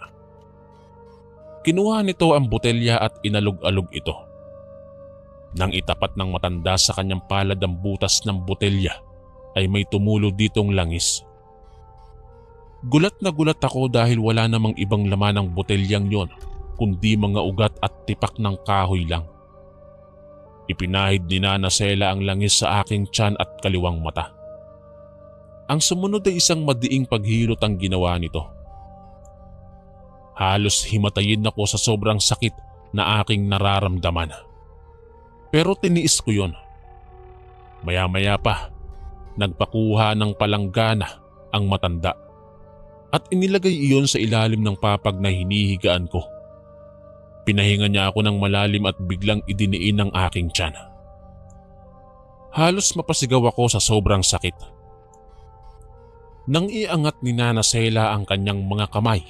Kinuha nito ang botelya at inalog-alog ito. Nang itapat ng matanda sa kanyang palad ang butas ng botelya ay may tumulo ditong langis. Gulat na gulat ako dahil wala namang ibang laman ng botelyang yon kundi mga ugat at tipak ng kahoy lang. Ipinahid ni Nana Sela ang langis sa aking tiyan at kaliwang mata. Ang sumunod ay isang madiing paghilot ang ginawa nito. Halos himatayin ako sa sobrang sakit na aking nararamdaman. Pero tiniis ko yon. Maya-maya pa, nagpakuha ng palanggana ang matanda at inilagay iyon sa ilalim ng papag na hinihigaan ko. Pinahinga niya ako ng malalim at biglang idiniin ang aking tiyan. Halos mapasigaw ako sa sobrang sakit. Nang iangat ni Nana Sela ang kanyang mga kamay,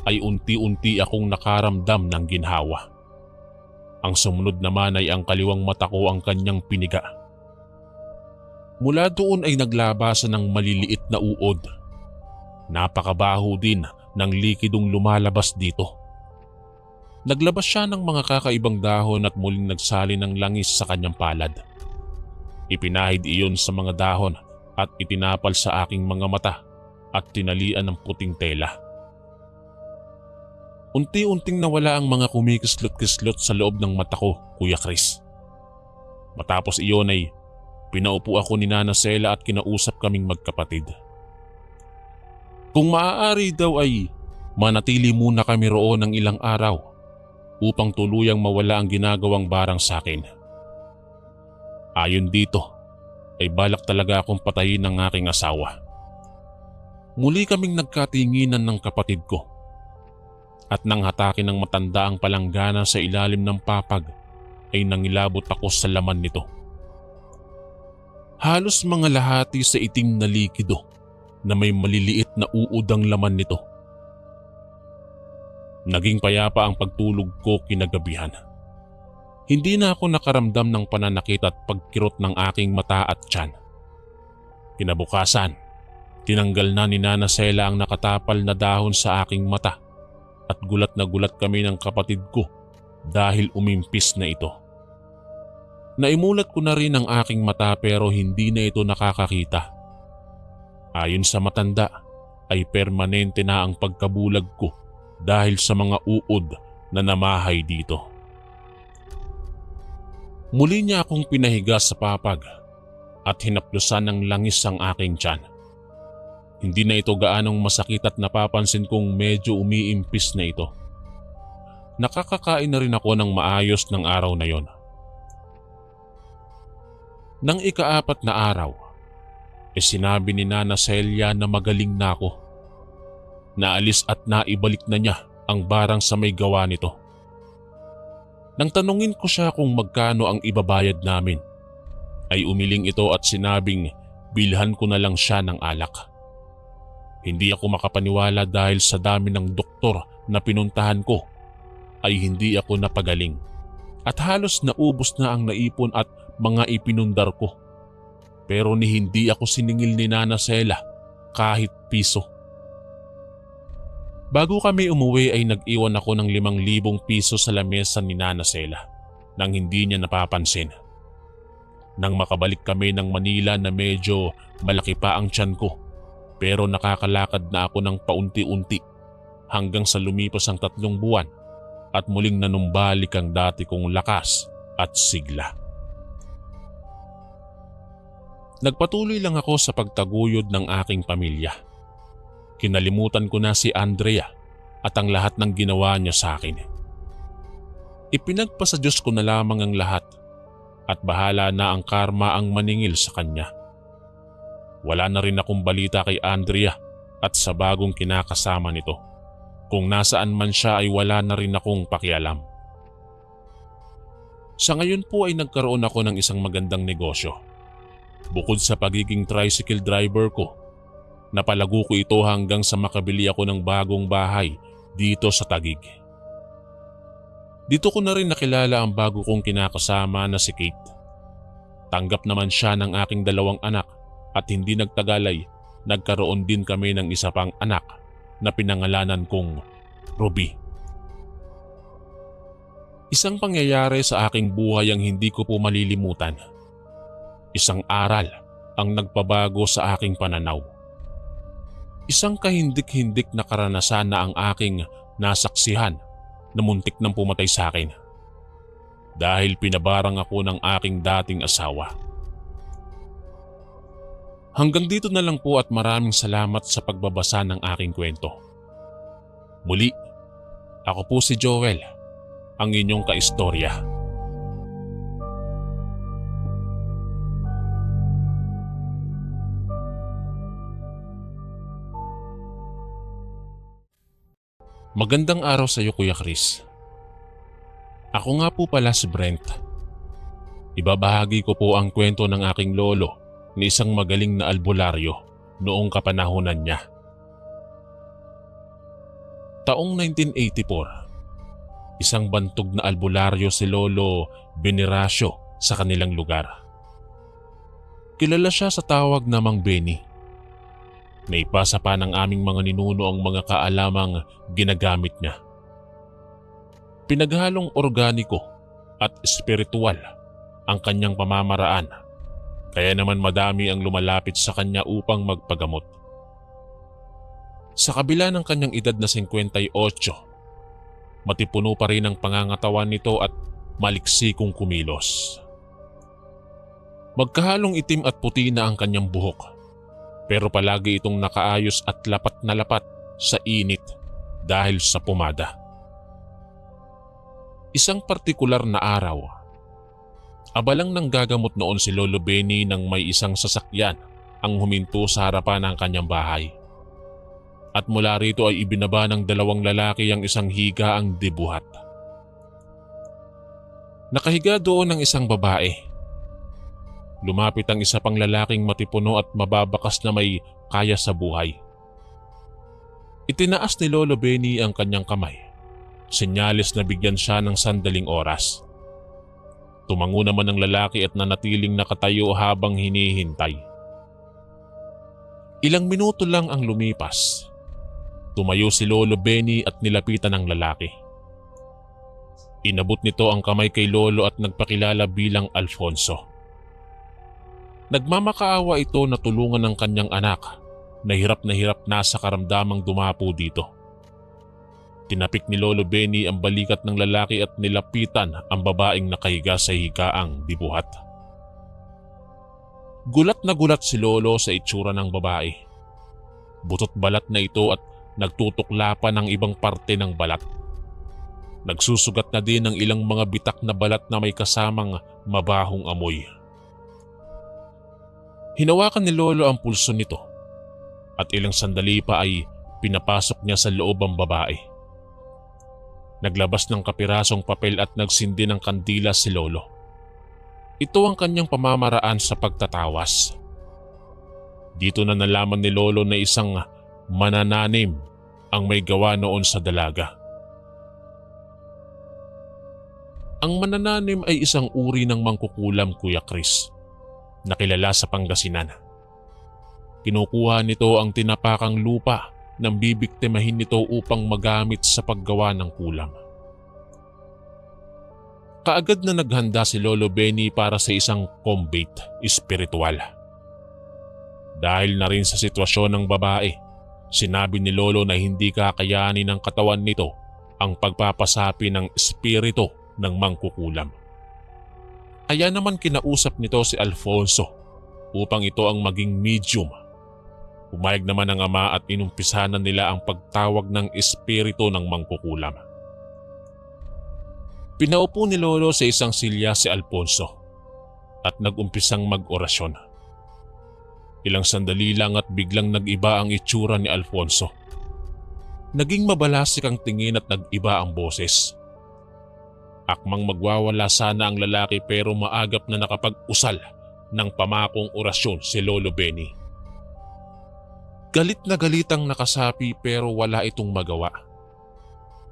ay unti-unti akong nakaramdam ng ginhawa. Ang sumunod naman ay ang kaliwang mata ko ang kanyang piniga. Mula doon ay naglabasan ng maliliit na uod. Napakabaho din ng likidong lumalabas dito. Naglabas siya ng mga kakaibang dahon at muling nagsali ng langis sa kanyang palad. Ipinahid iyon sa mga dahon at itinapal sa aking mga mata at tinalian ng puting tela. Unti-unting nawala ang mga kumikislot-kislot sa loob ng mata ko, Kuya Chris. Matapos iyon ay pinaupo ako ni Nana Sela at kinausap kaming magkapatid. Kung maaari daw ay manatili muna kami roon ng ilang araw upang tuluyang mawala ang ginagawang barang sa akin. Ayon dito ay balak talaga akong patayin ng aking asawa. Muli kaming nagkatinginan ng kapatid ko at nang hatakin ng matanda ang palanggana sa ilalim ng papag ay nangilabot ako sa laman nito. Halos mga lahati sa itim na likido na may maliliit na uod ang laman nito. Naging payapa ang pagtulog ko kinagabihan. Hindi na ako nakaramdam ng pananakit at pagkirot ng aking mata at tiyan. Kinabukasan, tinanggal na ni Nana Sela ang nakatapal na dahon sa aking mata at gulat na gulat kami ng kapatid ko dahil umimpis na ito. Naimulat ko na rin ang aking mata pero hindi na ito nakakakita. Ayon sa matanda ay permanente na ang pagkabulag ko dahil sa mga uod na namahay dito. Muli niya akong pinahiga sa papag at hinaplusan ng langis ang aking tiyan. Hindi na ito gaanong masakit at napapansin kong medyo umiimpis na ito. Nakakakain na rin ako ng maayos ng araw na yon. Nang ika-4 na araw, sinabi ni Nana Celia na magaling na ako. Naalis at naibalik na niya ang barang sa may gawa nito. Nang tanungin ko siya kung magkano ang ibabayad namin, ay umiling ito at sinabing bilhan ko na lang siya ng alak. Hindi ako makapaniwala dahil sa dami ng doktor na pinuntahan ko ay hindi ako napagaling at halos naubos na ang naipon at mga ipinundar ko. Pero hindi ako siningil ni Nana Sela kahit piso. Bago kami umuwi ay nag-iwan ako ng 5,000 piso sa lamesa ni Nana Sela nang hindi niya napapansin. Nang makabalik kami ng Manila na medyo malaki pa ang tiyan ko pero nakakalakad na ako ng paunti-unti hanggang sa lumipas ang 3 buwan at muling nanumbalik ang dati kong lakas at sigla. Nagpatuloy lang ako sa pagtaguyod ng aking pamilya. Kinalimutan ko na si Andrea at ang lahat ng ginawa niya sa akin. Ipinagpa sa Diyos ko na lamang ang lahat at bahala na ang karma ang maningil sa kanya. Wala na rin akong balita kay Andrea at sa bagong kinakasama nito. Kung nasaan man siya ay wala na rin akong pakialam. Sa ngayon po ay nagkaroon ako ng isang magandang negosyo. Bukod sa pagiging tricycle driver ko, napalago ko ito hanggang sa makabili ako ng bagong bahay dito sa Taguig. Dito ko na rin nakilala ang bago kong kinakasama na si Kate. Tanggap naman siya ng aking 2 anak at hindi nagtagal ay nagkaroon din kami ng isa pang anak na pinangalanan kong Ruby. Isang pangyayari sa aking buhay ang hindi ko po malilimutan. Isang aral ang nagpabago sa aking pananaw. Isang kahindik-hindik na karanasan na ang aking nasaksihan na muntik nang pumatay sa akin dahil pinabarang ako ng aking dating asawa. Hanggang dito na lang po at maraming salamat sa pagbabasa ng aking kwento. Muli, ako po si Joel, ang inyong kaistorya. Magandang araw sa iyo, Kuya Chris. Ako nga po pala si Brent. Ibabahagi ko po ang kwento ng aking lolo ni isang magaling na albularyo noong kapanahunan niya. Taong 1984, isang bantog na albularyo si Lolo Veneracio sa kanilang lugar. Kilala siya sa tawag na Mang Benny. Naipasa pa ng aming mga ninuno ang mga kaalamang ginagamit niya. Pinaghalong organiko at espiritual ang kanyang pamamaraan, kaya naman madami ang lumalapit sa kanya upang magpagamot. Sa kabila ng kanyang edad na 58, matipuno pa rin ang pangangatawan nito at maliksikong kumilos. Magkahalong itim at puti na ang kanyang buhok. Pero palagi itong nakaayos at lapat na lapat sa init dahil sa pumada. Isang partikular na araw, abalang nang gagamot noon si Lolo Benny nang may isang sasakyan ang huminto sa harapan ng kanyang bahay. At mula rito ay ibinaba ng 2 lalaki ang isang higaang dibuhat. Nakahiga doon ang isang babae. Lumapit ang isa pang lalaking matipuno at mababakas na may kaya sa buhay. Itinaas ni Lolo Benny ang kanyang kamay. Senyales na bigyan siya ng sandaling oras. Tumango naman ang lalaki at nanatiling nakatayo habang hinihintay. Ilang minuto lang ang lumipas. Tumayo si Lolo Benny at nilapitan ng lalaki. Inabot nito ang kamay kay Lolo at nagpakilala bilang Alfonso. Nagmamakaawa ito na tulungan ng kanyang anak na hirap na sa karamdamang dumapo dito. Tinapik ni Lolo Benny ang balikat ng lalaki at nilapitan ang babaeng nakahiga sa higaang dibuhat. Gulat na gulat si Lolo sa itsura ng babae. Butot balat na ito at nagtutukla pa ng ibang parte ng balat. Nagsusugat na din ng ilang mga bitak na balat na may kasamang mabahong amoy. Hinawakan ni Lolo ang pulso nito at ilang sandali pa ay pinapasok niya sa loob ang babae. Naglabas ng kapirasong papel at nagsindi ng kandila si Lolo. Ito ang kanyang pamamaraan sa pagtatawas. Dito na nalaman ni Lolo na isang manananim ang may gawa noon sa dalaga. Ang manananim ay isang uri ng mangkukulam, Kuya Chris, na kilala sa Pangasinan. Kinukuha nito ang tinapakang lupa nang bibiktimahin nito upang magamit sa paggawa ng kulam. Kaagad na naghanda si Lolo Benny para sa isang combat espiritual. Dahil na rin sa sitwasyon ng babae, sinabi ni Lolo na hindi kakayanin ng katawan nito ang pagpapasapi ng espiritu ng mangkukulam. Kaya naman kinausap nito si Alfonso upang ito ang maging medium Pumayag naman ang ama at inumpisahan nila ang pagtawag ng espiritu ng mangkukulam. Pinaupo ni Lolo sa isang silya si Alfonso at nag-umpisang mag-orasyon. Ilang sandali lang at biglang nag-iba ang itsura ni Alfonso. Naging mabalasik ang tingin at nag-iba ang boses. Akmang magwawala sana ang lalaki pero maagap na nakapag-usal ng pamakong orasyon si Lolo Benny. Galit na galit ang nakasapi pero wala itong magawa.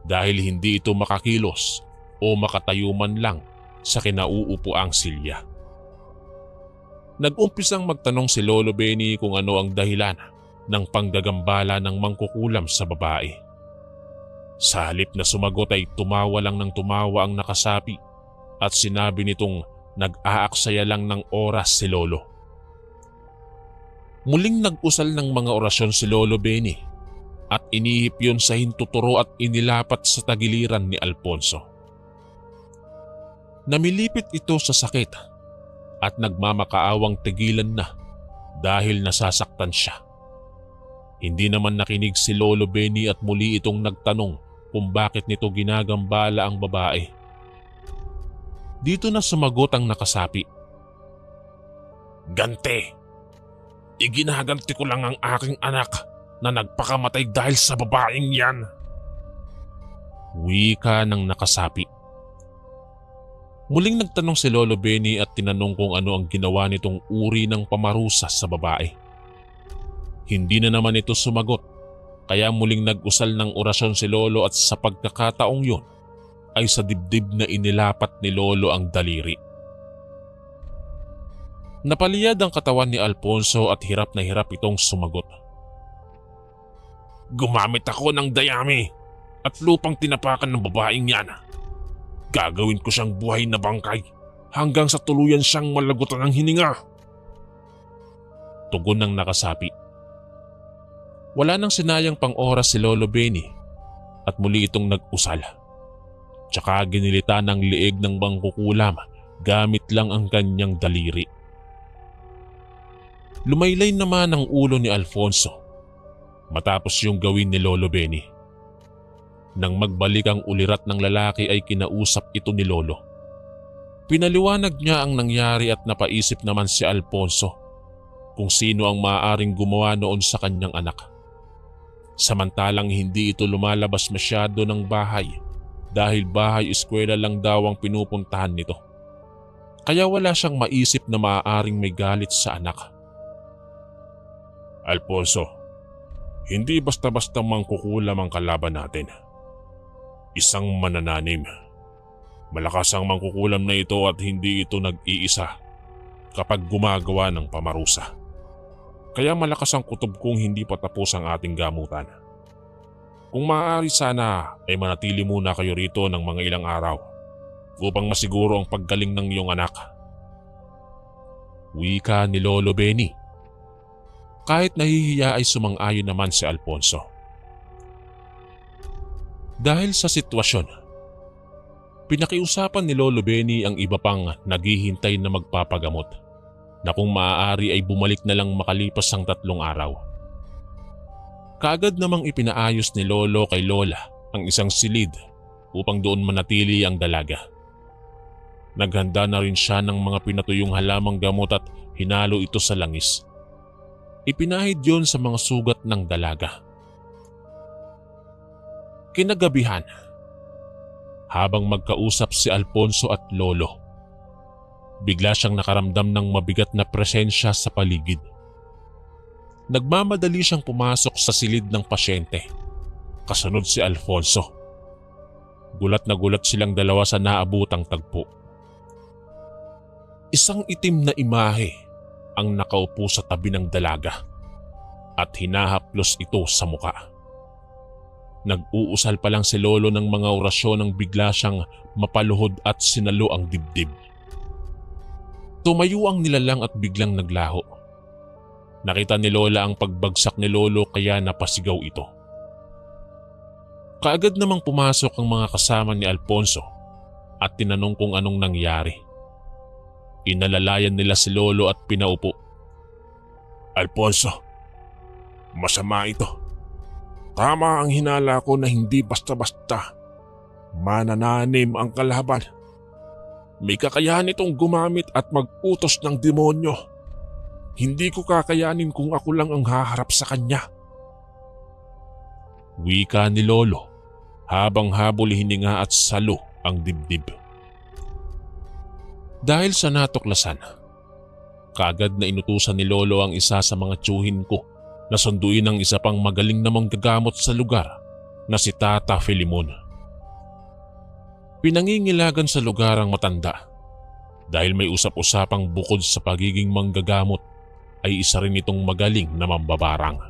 Dahil hindi ito makakilos o makatayo man lang sa kinauupuang silya. Nag-umpisang magtanong si Lolo Benny kung ano ang dahilan ng panggagambala ng mangkukulam sa babae. Sa halip na sumagot ay tumawa lang ng tumawa ang nakasapi at sinabi nitong nag-aaksaya lang ng oras si Lolo. Muling nag-usal ng mga orasyon si Lolo Benny at inihip yun sa hintuturo at inilapat sa tagiliran ni Alfonso. Namilipit ito sa sakit at nagmamakaawang tigilan na dahil nasasaktan siya. Hindi naman nakinig si Lolo Benny at muli itong nagtanong kung bakit nito ginagambala ang babae. Dito na sumagot ang nakasapi. "Ganti! Iginaganti ko lang ang aking anak na nagpakamatay dahil sa babaeng yan." Wika ng nakasapi. Muling nagtanong si Lolo Benny at tinanong kung ano ang ginawa nitong uri ng pamarusa sa babae. Hindi na naman ito sumagot, kaya muling nag-usal ng orasyon si Lolo at sa pagkakataong yun ay sa dibdib na inilapat ni Lolo ang daliri. Napaliyad ang katawan ni Alfonso at hirap na hirap itong sumagot. "Gumamit ako ng dayami at lupang tinapakan ng babaeng yan. Gagawin ko siyang buhay na bangkay hanggang sa tuluyan siyang malagutan ng hininga." Tugon ng nakasapi. Wala nang sinayang pang oras si Lolo Benny at muli itong nag-usal. Tsaka ginilita ng liig ng mangkukulam gamit lang ang kanyang daliri. Lumaylay naman ang ulo ni Alfonso matapos yung gawin ni Lolo Benny. Nang magbalik ang ulirat ng lalaki ay kinausap ito ni Lolo. Pinaliwanag niya ang nangyari at napaisip naman si Alfonso kung sino ang maaaring gumawa noon sa kanyang anak. Samantalang hindi ito lumalabas masyado ng bahay dahil bahay-eskwela lang daw ang pinupuntahan nito. Kaya wala siyang maisip na maaaring may galit sa anak. "Alfonso, hindi basta-basta mangkukulam ang kalaban natin. Isang manananim. Malakas ang mangkukulam na ito at hindi ito nag-iisa kapag gumagawa ng pamarusa. Kaya malakas ang kutob kung hindi pa tapos ang ating gamutan. Kung maaari sana ay manatili muna kayo rito ng mga ilang araw upang masiguro ang paggaling ng iyong anak." Wika ni Lolo Benny. Kahit nahihiya ay sumang-ayon naman si Alfonso. Dahil sa sitwasyon, pinakiusapan ni Lolo Benny ang iba pang naghihintay na magpapagamot na kung maaari ay bumalik na lang makalipas ang 3 araw. Kaagad namang ipinaayos ni Lolo kay Lola ang isang silid upang doon manatili ang dalaga. Naghanda na rin siya ng mga pinatuyong halamang gamot at hinalo ito sa langis. Ipinahid yon sa mga sugat ng dalaga. Kinagabihan, habang magkausap si Alfonso at Lolo, bigla siyang nakaramdam ng mabigat na presensya sa paligid. Nagmamadali siyang pumasok sa silid ng pasyente. Kasunod si Alfonso. Gulat na gulat silang dalawa sa naabutang tagpo. Isang itim na imahe ang nakaupo sa tabi ng dalaga at hinahaplos ito sa muka. Nag-uusal pa lang si Lolo ng mga orasyon nang bigla siyang mapaluhod at sinalo ang dibdib. Tumayo ang nilalang at biglang naglaho. Nakita ni Lola ang pagbagsak ni Lolo kaya napasigaw ito. Kaagad namang pumasok ang mga kasama ni Alfonso at tinanong kung anong nangyari. Inalalayan nila si Lolo at pinaupo. "Alfonso, Masama ito. Tama ang hinala ko na hindi basta-basta manananim ang kalaban. May kakayahan itong gumamit at mag-utos ng demonyo. Hindi ko kakayanin kung ako lang ang haharap sa kanya. Wika ni Lolo habang habol hininga at salo ang dibdib. Dahil sa natuklasan, kaagad na inutusan ni Lolo ang isa sa mga tiyuhin ko na sunduin ang isa pang magaling na manggagamot sa lugar na si Tata Filimon. Pinangingilagan sa lugar ang matanda dahil may usap-usapang bukod sa pagiging manggagamot ay isa rin itong magaling na mambabarang.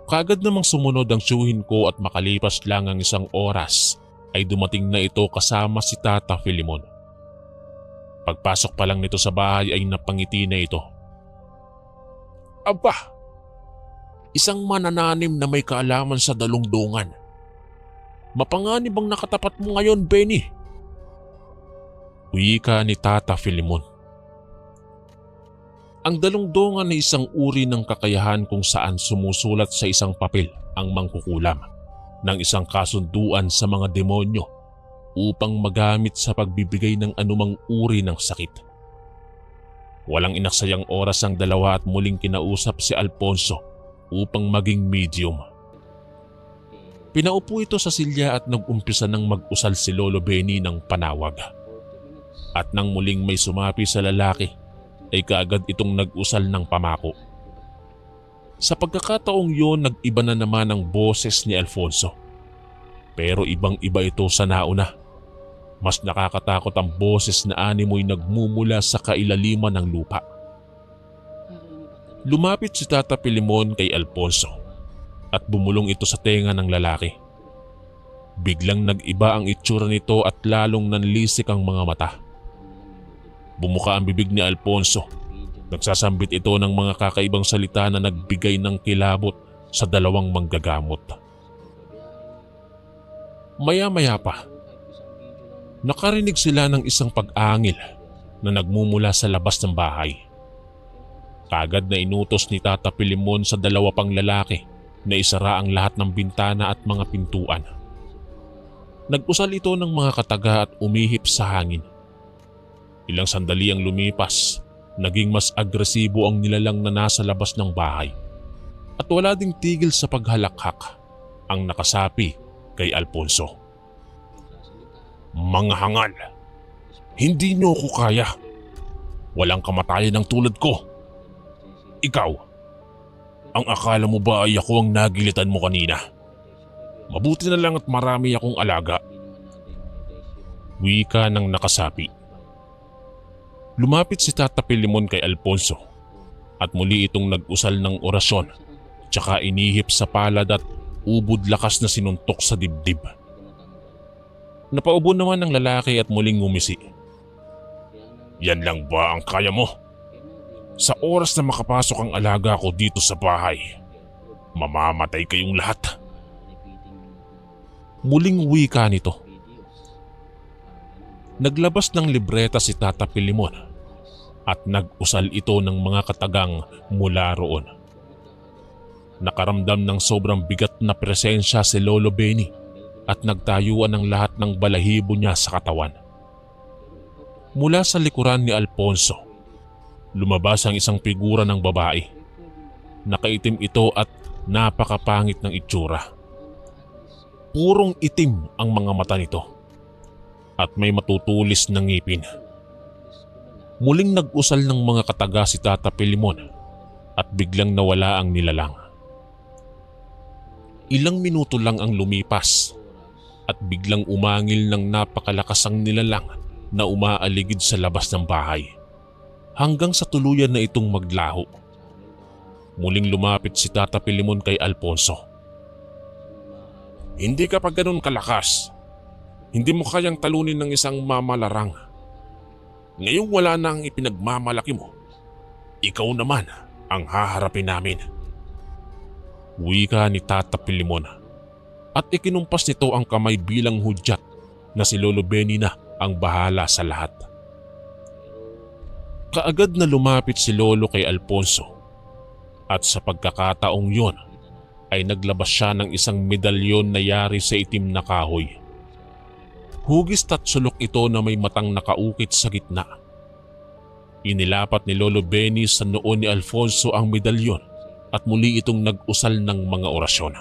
Kaagad namang sumunod ang tiyuhin ko at makalipas lang ang isang oras ay dumating na ito kasama si Tata Filimon. Pagpasok pa lang nito sa bahay ay napangiti na ito. Aba! Isang manananim na may kaalaman sa dalungdungan. Mapanganib ang nakatapat mo ngayon, Benny. Wika ni Tata Filimon. Ang dalungdungan ay isang uri ng kakayahan kung saan sumusulat sa isang papel ang mangkukulam ng isang kasunduan sa mga demonyo upang magamit sa pagbibigay ng anumang uri ng sakit. Walang inaksayang oras ang dalawa at muling kinausap si Alfonso upang maging medium. Pinaupo ito sa silya at nag-umpisa ng mag-usal si Lolo Benny ng panawag. At nang muling may sumapi sa lalaki, ay kaagad itong nag-usal ng pamako. Sa pagkakataong yun, nag-iba na naman ang boses ni Alfonso. Pero ibang-iba ito sa nauna. Mas nakakatakot ang boses na animoy nagmumula sa kailaliman ng lupa. Lumapit si Tata Filimon kay Alfonso at bumulong ito sa tenga ng lalaki. Biglang nag-iba ang itsura nito at lalong nanlisik ang mga mata. Bumuka ang bibig ni Alfonso. Nagsasambit ito ng mga kakaibang salita na nagbigay ng kilabot sa dalawang manggagamot. Maya-maya pa, nakarinig sila ng isang pag-angil na nagmumula sa labas ng bahay. Kaagad na inutos ni Tata Filimon sa dalawa pang lalaki na isara ang lahat ng bintana at mga pintuan. Nag-usal ito ng mga kataga at umihip sa hangin. Ilang sandali ang lumipas, naging mas agresibo ang nilalang na nasa labas ng bahay. At wala ding tigil sa paghalakhak ang nakasapi kay Alfonso. Mga hangal, hindi niyo ko kaya. Walang kamatayan ng tulad ko. Ikaw, ang akala mo ba ay ako ang nagilitan mo kanina? Mabuti na lang at marami akong alaga. Wika ng nakasapi. Lumapit si Tata Filimon kay Alfonso at muli itong nag-usal ng orasyon tsaka inihip sa palad at ubod lakas na sinuntok sa dibdib. Napaubo naman ang lalaki at muling ngumisi. Yan lang ba ang kaya mo? Sa oras na makapasok ang alaga ko dito sa bahay, mamamatay kayong lahat. Muling wika nito. Naglabas ng libreta si Tata Filimon at nag-usal ito ng mga katagang mula roon. Nakaramdam ng sobrang bigat na presensya si Lolo Benny at nagtayuan ang lahat ng balahibo niya sa katawan. Mula sa likuran ni Alfonso, lumabas ang isang figura ng babae. Nakaitim ito at napakapangit ng itsura. Purong itim ang mga mata nito at may matutulis na ngipin. Muling nag-usal ng mga kataga si Tata Filimon at biglang nawala ang nilalang. Ilang minuto lang ang lumipas at biglang umangil ng napakalakas ang nilalang na umaaligid sa labas ng bahay hanggang sa tuluyan na itong maglaho. Muling lumapit si Tata Filimon kay Alfonso. Hindi ka pa ganun kalakas. Hindi mo kayang talunin ng isang mamalarang. Ngayong wala na ang ipinagmamalaki mo, ikaw naman ang haharapin namin. Wika ni Tata Filimon at ikinumpas nito ang kamay bilang hudyat na si Lolo Benny na ang bahala sa lahat. Kaagad na lumapit si Lolo kay Alfonso At sa pagkakataong yon ay naglabas siya ng isang medalyon na yari sa itim na kahoy. Hugis at sulok ito na may matang nakaukit sa gitna. Inilapat ni Lolo Benny sa noo ni Alfonso ang medalyon at muli itong nag-usal ng mga orasyon.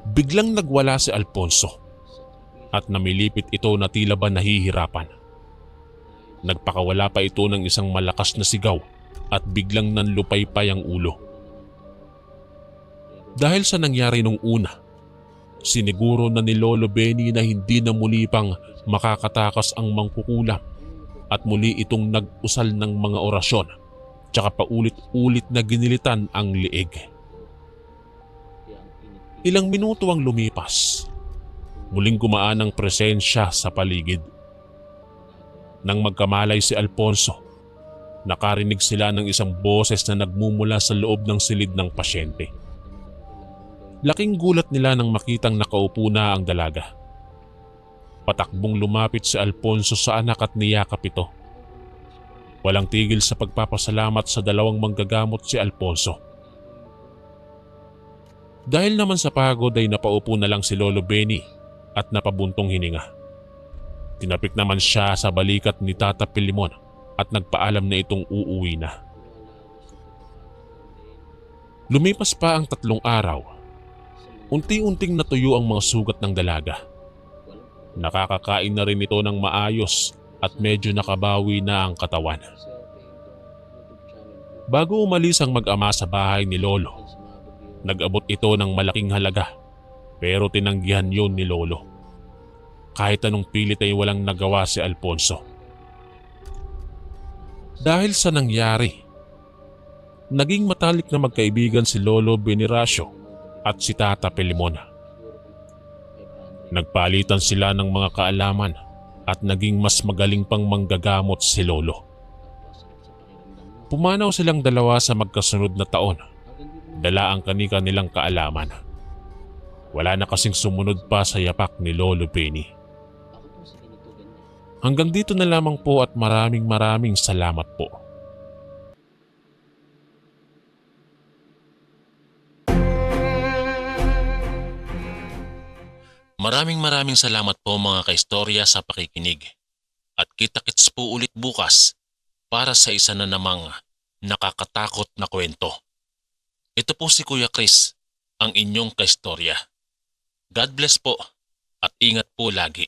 Biglang nagwala si Alfonso at namilipit ito na tila ba nahihirapan. Nagpakawala pa ito ng isang malakas na sigaw at biglang nanlupaypay ang ulo. Dahil sa nangyari nung una, siniguro na ni Lolo Benny na hindi na muli pang makakatakas ang mangkukulam at muli itong nag-usal ng mga orasyon tsaka paulit-ulit na ginilitan ang liig. Ilang minuto ang lumipas. Muling gumaan ang presensya sa paligid. Nang magkamalay si Alfonso, nakarinig sila ng isang boses na nagmumula sa loob ng silid ng pasyente. Laking gulat nila nang makitang nakaupo na ang dalaga. Patakbong lumapit si Alfonso sa anak at niyakap ito. Walang tigil sa pagpapasalamat sa dalawang manggagamot si Alfonso. Dahil naman sa pagod ay napaupo na lang si Lolo Benny at napabuntong hininga. Tinapik naman siya sa balikat ni Tata Pilimon at nagpaalam na itong uuwi na. Lumipas pa ang 3 araw. Unti-unting natuyo ang mga sugat ng dalaga. Nakakakain na rin ito ng maayos at medyo nakabawi na ang katawan. Bago umalis ang mag-ama sa bahay ni Lolo, nag-abot ito ng malaking halaga pero tinanggihan yun ni Lolo. Kahit anong pilit ay walang nagawa si Alfonso. Dahil sa nangyari, naging matalik na magkaibigan si Lolo Benifacio at si Tata Pilimon. Nagpalitan sila ng mga kaalaman at naging mas magaling pang manggagamot si Lolo. Pumanaw silang dalawa sa magkasunod na taon. Dala ang kani-kanilang kaalaman. Wala na kasing sumunod pa sa yapak ni Lolo Benny. Hanggang dito na lamang po at maraming salamat po. Maraming salamat po mga kaistorya sa pakikinig. At kita-kits po ulit bukas para sa isa na namang nakakatakot na kwento. Ito po si Kuya Chris, ang inyong kaistorya. God bless po at ingat po lagi.